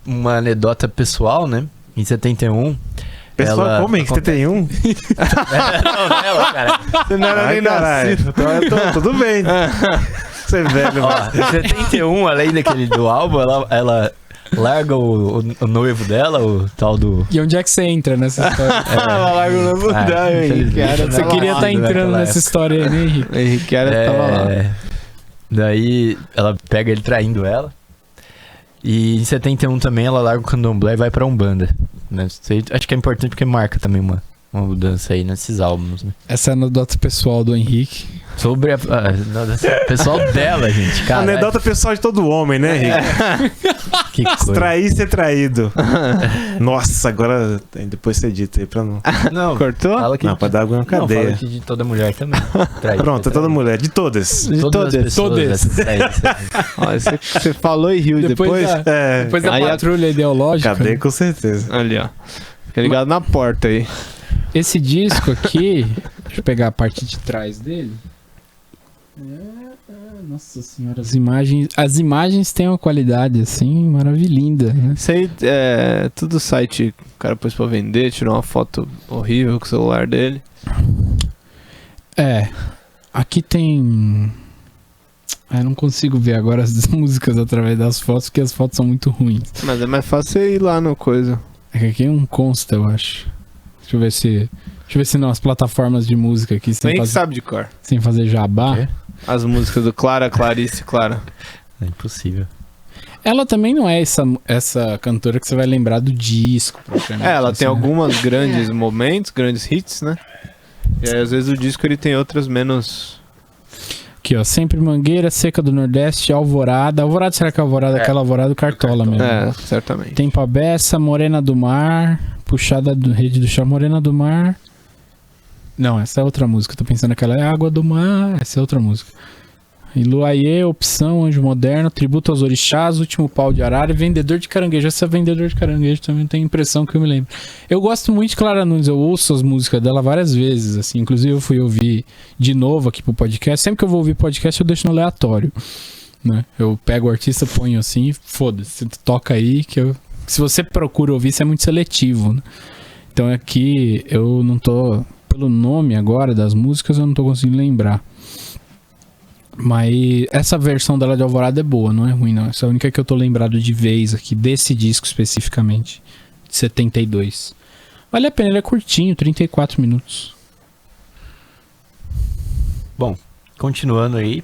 uma anedota pessoal, né? Em 71... Pessoal, como em 71? Não, ela, cara. Você não era nem nascido. Tudo bem. Você é velho, mano. Em 71, além do álbum, ela larga o noivo dela, o tal do... E onde é que você entra nessa história? Ela larga o noivo dela, Henrique. Você queria estar entrando nessa história aí, né, Henrique? Henrique tava lá. Daí ela pega ele traindo ela. E em 71 também ela larga o candomblé e vai pra Umbanda. Né? Acho que é importante porque marca também uma mudança aí nesses álbuns, né? Essa é a anedota pessoal do Henrique. Sobre a pessoal dela, gente. Caralho. Anedota pessoal de todo homem, né, Henrique? Que coisa. Trair e ser traído. Nossa, agora depois você edita aí pra não... Não, cortou? Fala que não, pra dar alguma cadeia. Não, fala que de toda mulher também. Pronto, é toda mulher. De todas. De todas. Você falou e riu depois. Depois da patrulha ideológica. Cadê, com certeza. Ali, ó. Fica ligado na porta aí. Esse disco aqui, deixa eu pegar a parte de trás dele. Nossa senhora, as imagens têm uma qualidade assim, maravilhosa, né? Isso aí é tudo site que o cara pôs pra vender, tirou uma foto horrível com o celular dele. Aqui tem... Eu não consigo ver agora as músicas através das fotos, porque as fotos são muito ruins. Mas é mais fácil você ir lá no coisa. É que aqui não consta, eu acho. Deixa eu ver se nas plataformas de música aqui Quem sabe de cor? Sem fazer jabá. As músicas do Clara, Clarice, Clara. É impossível. Ela também não é essa cantora que você vai lembrar do disco. Ela tem né? alguns grandes momentos, grandes hits, né? E aí, às vezes o disco ele tem outras menos... Aqui, ó, Sempre Mangueira, Seca do Nordeste, Alvorada. Alvorada, será que é Alvorada? Aquela Alvorada do Cartola mesmo. Certamente. Tempo à Beça, Morena do Mar, Puxada do Rede do Chá, Morena do Mar. Não, essa é outra música. Tô pensando que ela é Água do Mar. Essa é outra música. E Luaiê, Opção, Anjo Moderno, Tributo aos Orixás, Último Pau de Arara e Vendedor de Caranguejo. Essa Vendedor de Caranguejo também tem impressão que eu me lembro. Eu gosto muito de Clara Nunes, eu ouço as músicas dela várias vezes, assim. Inclusive eu fui ouvir de novo aqui pro podcast. Sempre que eu vou ouvir podcast eu deixo no aleatório, né? Eu pego o artista, ponho assim e foda-se, toca aí que se você procura ouvir, isso é muito seletivo, né? Então aqui eu não tô... Pelo nome agora das músicas eu não tô conseguindo lembrar. Mas essa versão dela de Alvorada é boa, não é ruim não. Essa é a única que eu tô lembrado de vez aqui, desse disco especificamente, de 72. Vale a pena, ele é curtinho, 34 minutos. Bom, continuando aí,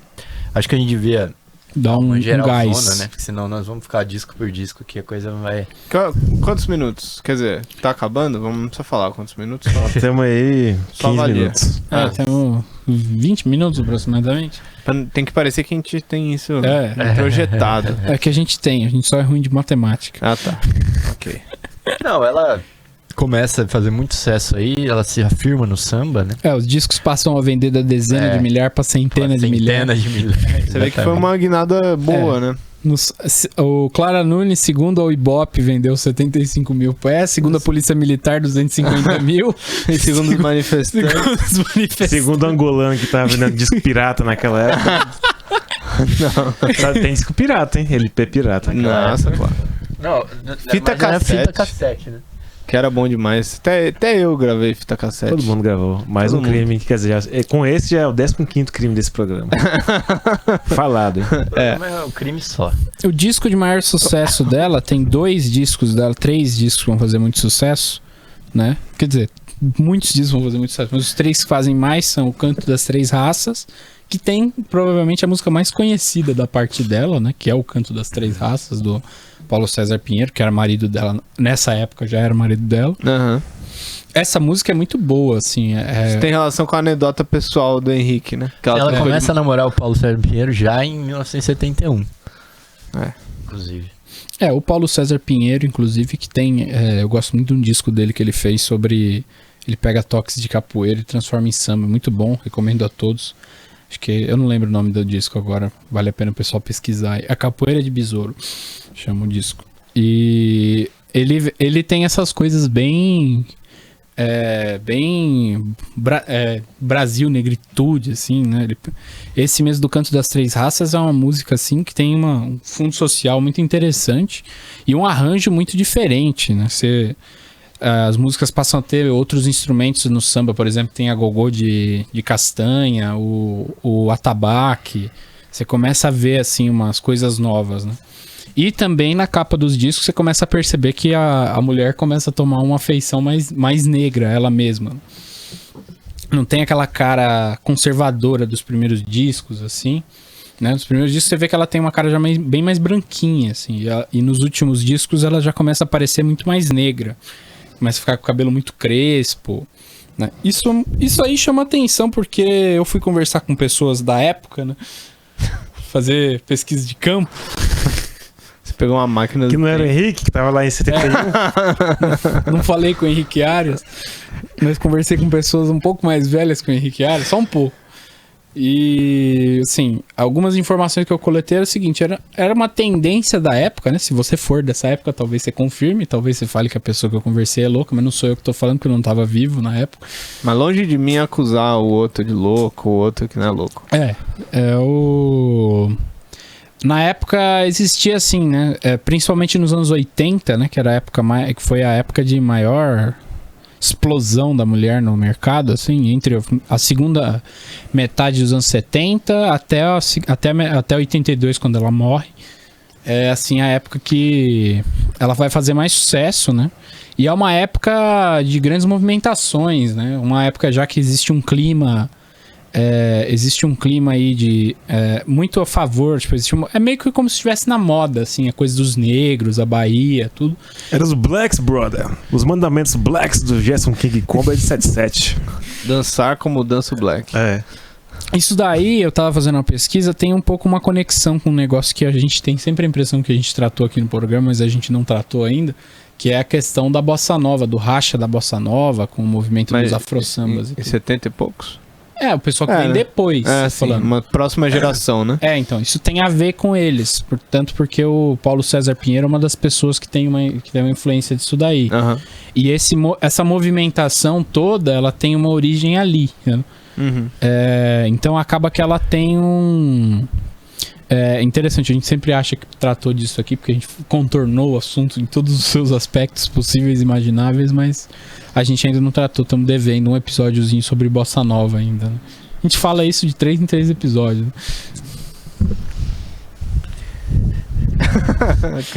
acho que a gente devia dar um gás. Zona, né? Porque senão nós vamos ficar disco por disco que a coisa vai... Quantos minutos? Quer dizer, tá acabando? Vamos só falar quantos minutos? Temos aí 15 minutos. Temos 20 minutos aproximadamente. Tem que parecer que a gente tem isso projetado. É que a gente só é ruim de matemática. Ah, tá. Ok. Não, ela começa a fazer muito sucesso aí, ela se afirma no samba, né? Os discos passam a vender da dezena de milhar pra centenas de milhares. Você vê que foi uma guinada boa, né? O Clara Nunes, segundo a Ibope, vendeu 75 mil pés, segundo a Polícia Militar, 250 mil. E segundo os manifestantes. Segundo o angolano que tava vendendo disco pirata naquela época. Não. Tem disco pirata, hein? LP pirata. Nossa, claro. Não, fita cassete, né? Que era bom demais. Até eu gravei fita cassete. Todo mundo gravou. Mais um crime, quer dizer, com esse já é o 15º crime desse programa. Falado, hein? É um crime só. O disco de maior sucesso dela, tem 2 discos dela, 3 discos que vão fazer muito sucesso, né? Quer dizer, muitos discos vão fazer muito sucesso, mas os 3 que fazem mais são O Canto das Três Raças, que tem provavelmente a música mais conhecida da parte dela, né? Que é O Canto das Três Raças, do Paulo César Pinheiro, que era marido dela, nessa época já era marido dela. Uhum. Essa música é muito boa, assim. Isso tem relação com a anedota pessoal do Henrique, né? Que ela começa a namorar o Paulo César Pinheiro já em 1971. Inclusive. O Paulo César Pinheiro, inclusive, que tem... eu gosto muito de um disco dele que ele fez sobre... Ele pega toques de capoeira e transforma em samba. Muito bom, recomendo a todos. Acho que... Eu não lembro o nome do disco agora. Vale a pena o pessoal pesquisar. A Capoeira de Besouro, chama o disco. E ele tem essas coisas bem... Brasil, negritude, assim, né? Esse mesmo do Canto das Três Raças é uma música, assim, que tem um fundo social muito interessante e um arranjo muito diferente, né? As músicas passam a ter outros instrumentos no samba, por exemplo, tem a gogô de castanha, o atabaque. Você começa a ver, assim, umas coisas novas, né? E também na capa dos discos você começa a perceber que a mulher começa a tomar uma feição mais negra, ela mesma. Não tem aquela cara conservadora dos primeiros discos, assim, né? Nos primeiros discos você vê que ela tem uma cara já bem mais branquinha, assim. E nos últimos discos ela já começa a parecer muito mais negra. Começa a ficar com o cabelo muito crespo, né? Isso aí chama atenção porque eu fui conversar com pessoas da época, né? Fazer pesquisa de campo. Você pegou uma máquina... Que não era o Henrique, que tava lá em 71. Não falei com o Henrique Arias, mas conversei com pessoas um pouco mais velhas que o Henrique Arias, só um pouco. E, assim, algumas informações que eu coletei era o seguinte, era uma tendência da época, né? Se você for dessa época, talvez você confirme, talvez você fale que a pessoa que eu conversei é louca, mas não sou eu que tô falando, porque eu não tava vivo na época. Mas longe de mim acusar o outro de louco, o outro que não é louco. Na época existia assim, né? Principalmente nos anos 80, né? Que era a época que foi a época de maior explosão da mulher no mercado, assim, entre a segunda metade dos anos 70 até 82, quando ela morre. É assim a época que ela vai fazer mais sucesso, né? E é uma época de grandes movimentações, né? Uma época já que existe um clima aí de muito a favor, tipo, é meio que como se estivesse na moda, assim, a coisa dos negros, a Bahia, tudo. Era os Blacks, brother. Os mandamentos Blacks do Gerson King Combo é de 77. Dançar como dança o Black. Isso daí, eu tava fazendo uma pesquisa, tem um pouco uma conexão com um negócio que a gente tem sempre a impressão que a gente tratou aqui no programa, mas a gente não tratou ainda, que é a questão da bossa nova, do racha da bossa nova, com o movimento dos afro-sambas. Em 70 e poucos? O pessoal que vem depois. Falando. Uma próxima geração, né? Então, isso tem a ver com eles. Portanto, porque o Paulo César Pinheiro é uma das pessoas que tem uma influência disso daí. Uhum. E essa movimentação toda, ela tem uma origem ali. Né? Uhum. Então, acaba que ela tem um... É interessante, a gente sempre acha que tratou disso aqui, porque a gente contornou o assunto em todos os seus aspectos possíveis e imagináveis, mas a gente ainda não tratou, estamos devendo um episódiozinho sobre bossa nova ainda. Né? A gente fala isso de 3 em 3 episódios.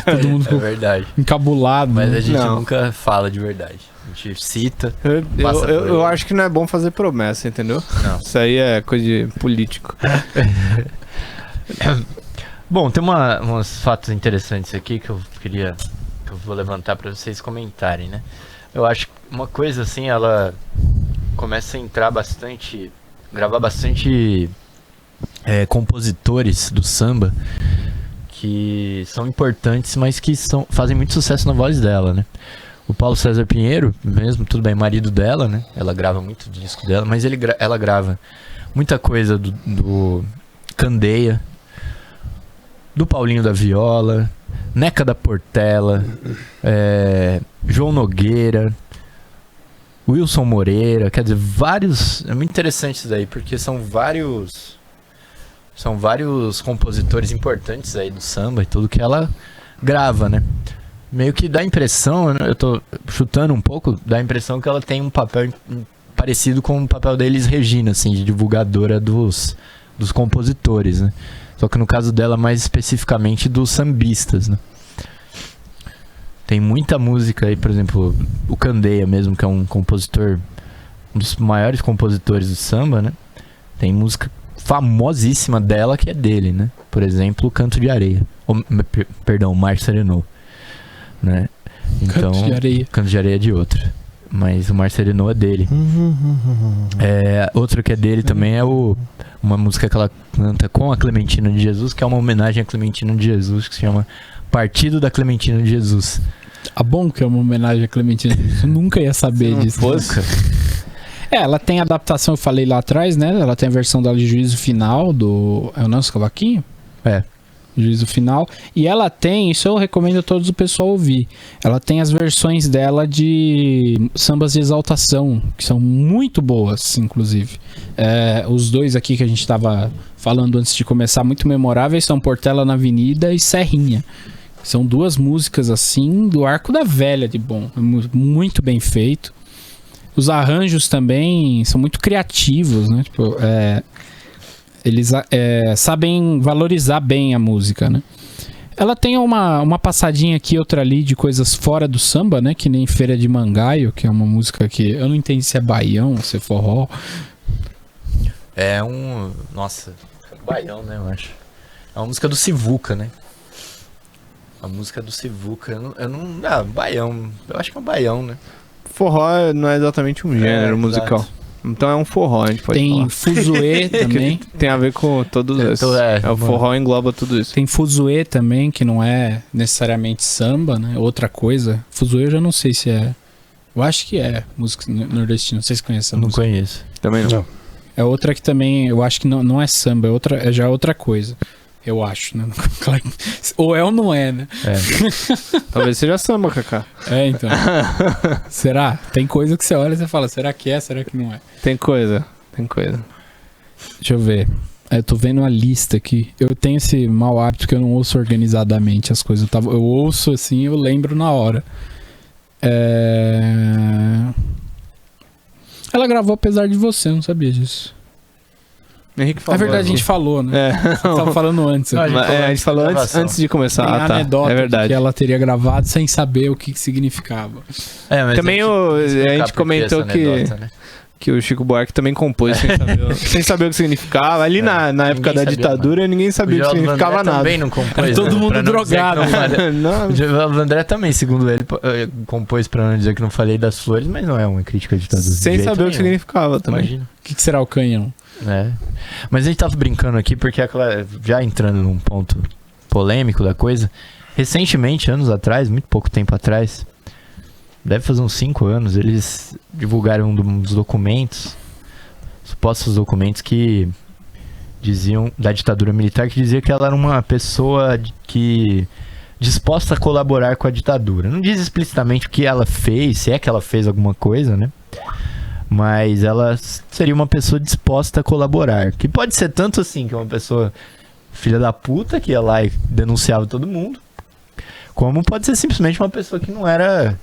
Todo mundo ficou verdade. encabulado. Mas né? a gente nunca fala de verdade. A gente cita. Eu acho que não é bom fazer promessa, entendeu? Não. Isso aí é coisa de político. Bom, tem uns fatos interessantes aqui que eu vou levantar para vocês comentarem, né? Eu acho que uma coisa assim, ela começa a gravar bastante compositores do samba que são importantes, mas que fazem muito sucesso na voz dela, né? O Paulo César Pinheiro, mesmo, tudo bem, marido dela, né? Ela grava muito disco dela, mas ela grava muita coisa do Candeia, do Paulinho da Viola, Neca da Portela, João Nogueira, Wilson Moreira, quer dizer, vários... É muito interessante isso daí, porque são vários compositores importantes aí do samba e tudo que ela grava, né? Meio que dá a impressão, né? Eu tô chutando um pouco, dá a impressão que ela tem um papel parecido com o papel da Elis Regina, assim, de divulgadora dos compositores, né? Só que no caso dela, mais especificamente dos sambistas, né? Tem muita música aí, por exemplo, o Candeia mesmo, que é um compositor, um dos maiores compositores do samba, né? Tem música famosíssima dela que é dele, né? Por exemplo, o Canto de Areia. Perdão, Mar Serenou. Né? Então, Canto de Areia é de outro. Mas o Mar Serenou é dele. Outro que é dele também é uma música que ela canta com a Clementina de Jesus, que é uma homenagem à Clementina de Jesus, que se chama Partido da Clementina de Jesus. Ah, bom que é uma homenagem à Clementina de Jesus. Eu nunca ia saber disso. Nunca. Ela tem a adaptação, eu falei lá atrás, né? Ela tem a versão dela de Juízo Final, do... É o Nelson Cavaquinho? Juízo Final. E ela tem, isso eu recomendo a todos o pessoal ouvir. Ela tem as versões dela de sambas de exaltação, que são muito boas, inclusive. Os dois aqui que a gente estava falando antes de começar, muito memoráveis, são Portela na Avenida e Serrinha. São duas músicas assim, do arco da velha de bom. Muito bem feito. Os arranjos também são muito criativos, né? Tipo, eles sabem valorizar bem a música, né? Ela tem uma passadinha aqui, outra ali, de coisas fora do samba, né? Que nem Feira de Mangaio, que é uma música que... Eu não entendi se é baião, se é forró. Nossa, baião, né, eu acho. É uma música do Sivuca, né? A música do Sivuca. Baião. Eu acho que é um baião, né? Forró não é exatamente um gênero musical. Exato. Então é um forró, a gente pode falar. Tem fuzuê também. Tem a ver com todos esses. O forró engloba tudo isso. Tem fuzuê também, que não é necessariamente samba, né? Outra coisa. Fuzuê eu já não sei se é... Eu acho que é música nordestina. Não sei se conhece essa música. Não conheço. Também não. É outra que também, eu acho que não é samba, já é outra coisa. Eu acho, né? Ou é ou não é, né? Talvez seja samba, Kaká. Então. Será? Tem coisa que você olha e você fala, será que é? Será que não é? Tem coisa. Deixa eu ver. Eu tô vendo a lista aqui. Eu tenho esse mau hábito que eu não ouço organizadamente as coisas. Eu ouço assim, eu lembro na hora. Ela gravou Apesar de Você, eu não sabia disso. Henrique falou. É verdade, a gente falou, né? Tava falando antes. A gente falou antes de começar. Tem a anedota é verdade. que ela teria gravado sem saber o que significava. Mas também a gente comentou que o Chico Buarque também compôs sem saber o que significava. Ali na época da ditadura, ninguém sabia o que significava nada. Também não compôs. Todo mundo drogado. O André também, segundo ele, compôs pra não dizer que não falei das flores, mas não é uma crítica à ditadura. Sem saber o que significava também. Imagina. O que será o canhão? Mas a gente tava brincando aqui porque já entrando num ponto polêmico da coisa, recentemente, anos atrás, muito pouco tempo atrás, deve fazer uns 5 anos, eles divulgaram uns documentos, supostos documentos que diziam, da ditadura militar, que dizia que ela era uma pessoa que disposta a colaborar com a ditadura. Não diz explicitamente o que ela fez, se é que ela fez alguma coisa, né? Mas ela seria uma pessoa disposta a colaborar. Que pode ser tanto assim, que é uma pessoa filha da puta, que ia lá e denunciava todo mundo, como pode ser simplesmente uma pessoa que não era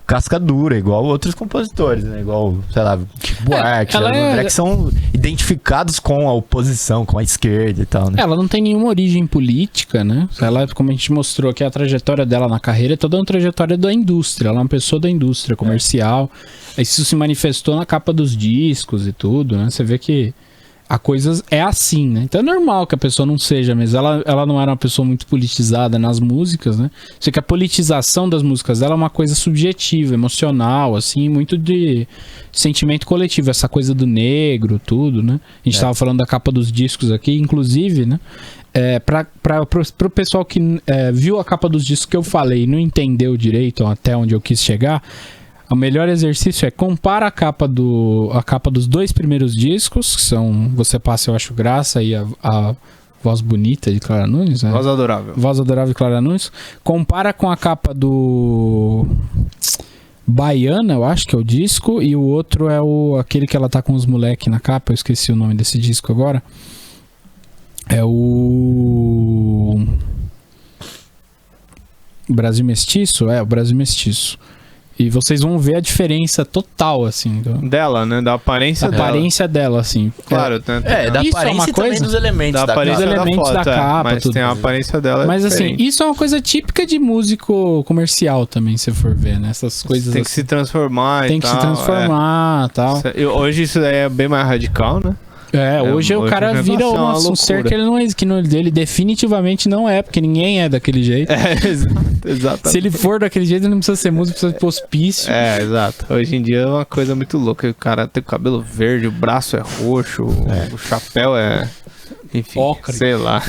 casca dura, igual outros compositores, né? Igual, sei lá, Chico Buarque, que são identificados com a oposição, com a esquerda e tal, né? Ela não tem nenhuma origem política, né? Ela, como a gente mostrou aqui, a trajetória dela na carreira é toda uma trajetória da indústria. Ela é uma pessoa da indústria comercial. Isso se manifestou na capa dos discos e tudo, né? Você vê que a coisa é assim, né? Então é normal que a pessoa não seja, mas ela não era uma pessoa muito politizada nas músicas, né? Só que a politização das músicas dela é uma coisa subjetiva, emocional, assim, muito de sentimento coletivo, essa coisa do negro, tudo, né? A gente tava falando da capa dos discos aqui, inclusive, né? pro pessoal que viu a capa dos discos que eu falei e não entendeu direito até onde eu quis chegar, o melhor exercício é compara a capa dos 2 primeiros discos, que são Você Passa, Eu Acho Graça e a Voz Bonita de Clara Nunes, né? Voz Adorável. Voz Adorável de Clara Nunes. Compara com a capa do Baiana, eu acho que é o disco, e o outro é aquele que ela tá com os moleques na capa, eu esqueci o nome desse disco agora. É o Brasil Mestiço? É, o Brasil Mestiço. E vocês vão ver a diferença total, assim. Dela, né? Da aparência dela. Da aparência dela, assim. Claro, da isso aparência é uma e coisa? também dos elementos da da aparência capa. Dos elementos foto, da capa, mas tudo. tem a aparência dela. Mas assim, diferente. isso é uma coisa típica de músico comercial também, se for ver, né? Essas coisas tem que assim. se transformar Tem e que tal. se transformar e tal. Hoje isso daí é bem mais radical, né? Hoje o cara hoje vira uma um ser loucura. que ele não é, que ele definitivamente não é, porque ninguém é daquele jeito. Exato. Se ele for daquele jeito, ele não precisa ser músico, precisa de hospício. Exato. Hoje em dia é uma coisa muito louca. O cara tem o cabelo verde, o braço é roxo, o chapéu é... Enfim, Ocre. sei lá.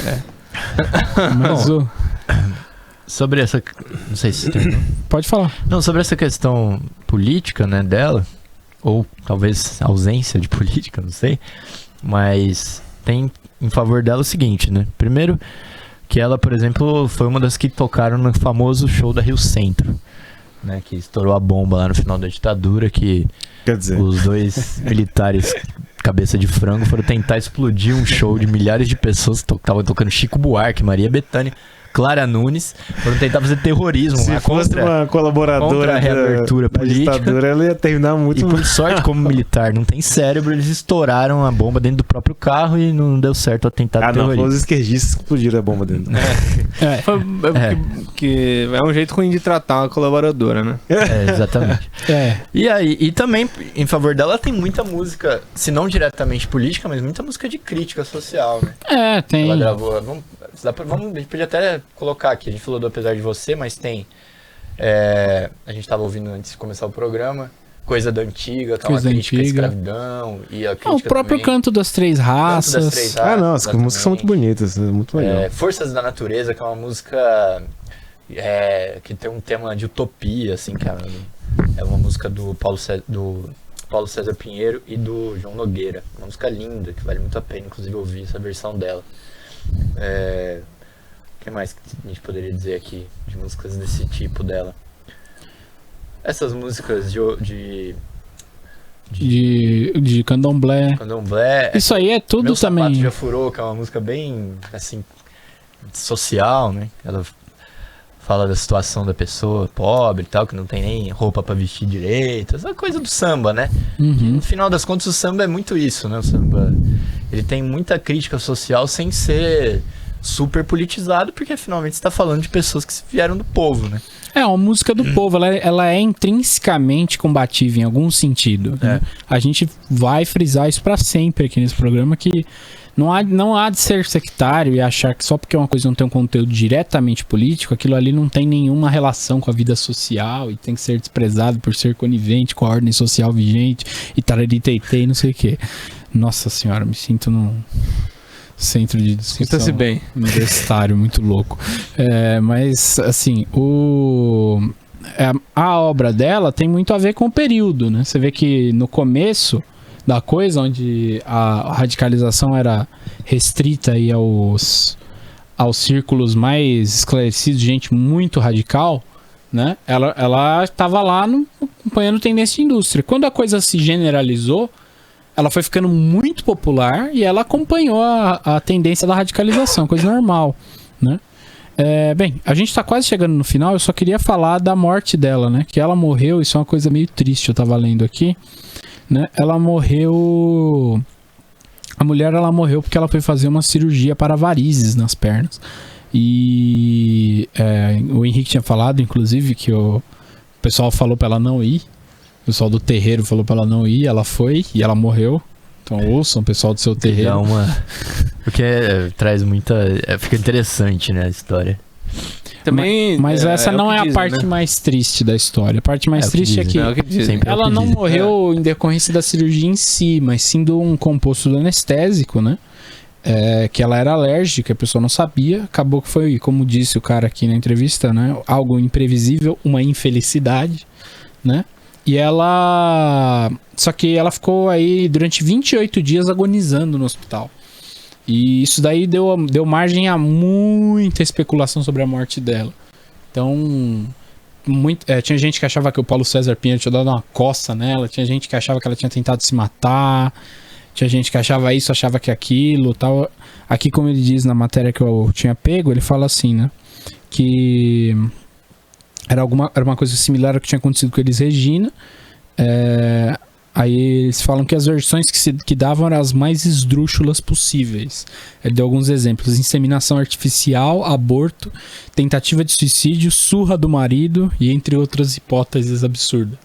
Mas Sobre essa... Não sei se tem... pode falar. Não, sobre essa questão política, né, dela, ou talvez ausência de política, não sei, mas tem em favor dela o seguinte, né? Primeiro, que ela, por exemplo, foi uma das que tocaram no famoso show da Rio Centro, né? Que estourou a bomba lá no final da ditadura, que Quer dizer, os 2 militares cabeça de frango foram tentar explodir um show de milhares de pessoas que estavam tocando Chico Buarque, Maria Bethânia, Clara Nunes, foram tentar fazer terrorismo se lá fosse contra uma colaboradora contra a reabertura da política. ditadura, ela ia terminar muito E por sorte, como militar não tem cérebro, eles estouraram a bomba dentro do próprio carro e não deu certo o atentado não, terrorista. foi os esquerdistas que explodiram a bomba dentro. Que é um jeito ruim de tratar uma colaboradora, né? Exatamente. E aí, e também, em favor dela, tem muita música, se não diretamente política, mas muita música de crítica social, né? Tem. Ela gravou. A gente podia até colocar aqui, a gente falou do Apesar de Você, mas tem. A gente tava ouvindo antes de começar o programa. Coisa da Antiga, que é uma Coisa da crítica à Antiga. escravidão. E a crítica O próprio também, Canto das Três Raças. Canto das Três Não, as exatamente. músicas são muito bonitas, é muito legal. Forças da Natureza, que é uma música que tem um tema de utopia, assim, cara. É uma música do Paulo César Pinheiro e do João Nogueira. Uma música linda, que vale muito a pena, inclusive, ouvir essa versão dela. O que mais que a gente poderia dizer aqui de músicas desse tipo dela? Essas músicas de Candomblé. Candomblé. Isso aí é tudo Meu também. Sapato Já Furou, que é uma música bem, assim, social, né? Ela fala da situação da pessoa pobre e tal, que não tem nem roupa pra vestir direito. Essa coisa do samba, né? Uhum. No final das contas, o samba é muito isso, né? O samba, ele tem muita crítica social sem ser super politizado, porque finalmente você tá falando de pessoas que vieram do povo, né? É uma música do povo, ela é intrinsecamente combativa em algum sentido. Né? A gente vai frisar isso pra sempre aqui nesse programa, que não há de ser sectário e achar que só porque uma coisa não tem um conteúdo diretamente político, aquilo ali não tem nenhuma relação com a vida social e tem que ser desprezado por ser conivente com a ordem social vigente e tarariteitei e não sei o quê. Nossa senhora, me sinto num centro de discussão Sinta-se bem. universitário muito louco. Mas, assim, a obra dela tem muito a ver com o período, né? Você vê que no começo da coisa, onde a radicalização era restrita aí aos círculos mais esclarecidos, gente muito radical, né? Ela estava lá acompanhando tendência de indústria. Quando a coisa se generalizou, ela foi ficando muito popular e ela acompanhou a tendência da radicalização, coisa normal, né? Bem, a gente tá quase chegando no final, eu só queria falar da morte dela, né? Que ela morreu, isso é uma coisa meio triste, eu tava lendo aqui, né? Ela morreu... A mulher, ela morreu porque ela foi fazer uma cirurgia para varizes nas pernas. E o Henrique tinha falado, inclusive, que o pessoal falou pra ela não ir. O pessoal do terreiro falou pra ela não ir, ela foi e ela morreu. Então ouçam o pessoal do seu terreiro. Porque traz muita... fica interessante, né, a história. Também, mas essa não é a dizem, parte né? mais triste da história. A parte mais triste é que É o que dizem. ela não morreu em decorrência da cirurgia em si, mas sim de um composto do anestésico, né? que ela era alérgica, a pessoa não sabia, acabou que foi, como disse o cara aqui na entrevista, né, algo imprevisível, uma infelicidade, né, e só que ela ficou aí durante 28 dias agonizando no hospital, e isso daí deu margem a muita especulação sobre a morte dela. Então, tinha gente que achava que o Paulo César Pinheiro tinha dado uma coça nela, tinha gente que achava que ela tinha tentado se matar, tinha gente que achava isso, achava que aquilo, tal. Aqui, como ele diz na matéria que eu tinha pego, ele fala assim, né, que era uma coisa similar ao que tinha acontecido com Elis Regina. Aí eles falam que as versões que davam eram as mais esdrúxulas possíveis. Ele deu alguns exemplos: inseminação artificial, aborto, tentativa de suicídio, surra do marido e entre outras hipóteses absurdas.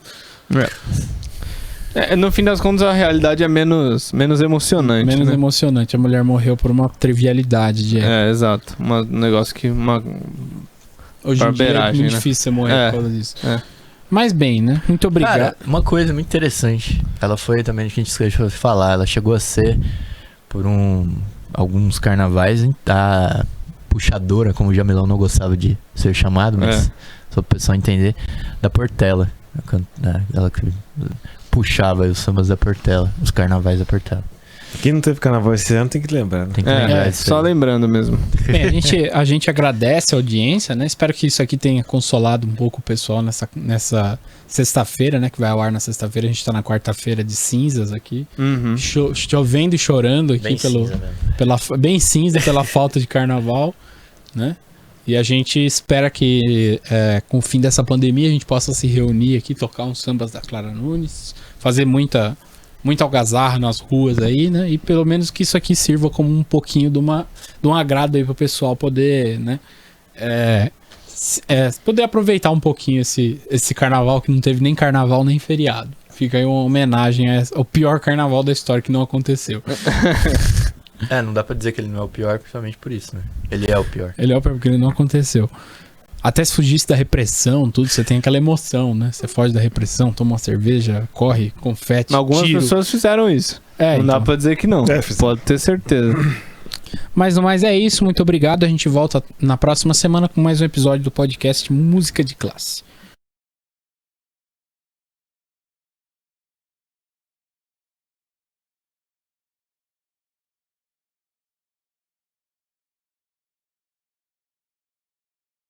No fim das contas, a realidade é menos emocionante. Menos né? emocionante. A mulher morreu por uma trivialidade. Exato. Um negócio que... Hoje em dia é muito né? difícil você morrer por causa disso. Mas bem, né? Muito obrigado. Cara, uma coisa muito interessante. Ela foi também, que a gente esqueceu de falar, ela chegou a ser, por alguns carnavais, a puxadora, como o Jamilão não gostava de ser chamado, mas só pro pessoal entender, da Portela. Ela que puxava os sambas da Portela, os carnavais da Portela. Quem não teve carnaval esse ano tem que lembrar. Né? Tem que lembrar isso só aí. lembrando mesmo. Bem, a gente agradece a audiência, né? Espero que isso aqui tenha consolado um pouco o pessoal nessa sexta-feira, né? Que vai ao ar na sexta-feira. A gente tá na quarta-feira de cinzas aqui. Chovendo e chorando aqui bem cinza pela falta de carnaval, né? E a gente espera que com o fim dessa pandemia a gente possa se reunir aqui, tocar uns sambas da Clara Nunes, fazer muita algazarra nas ruas aí, né? E pelo menos que isso aqui sirva como um pouquinho de um agrado aí pro pessoal poder, né? Poder aproveitar um pouquinho esse carnaval que não teve nem carnaval nem feriado. Fica aí uma homenagem ao pior carnaval da história que não aconteceu. Não dá pra dizer que ele não é o pior, principalmente por isso, né? Ele é o pior. Ele é o pior porque ele não aconteceu. Até se fugisse da repressão, tudo, você tem aquela emoção, né? Você foge da repressão, toma uma cerveja, corre, confete, algumas tiro. pessoas fizeram isso. Não dá pra dizer que não. Pode ter certeza. Mas no mais é isso, muito obrigado. A gente volta na próxima semana com mais um episódio do podcast Música de Classe.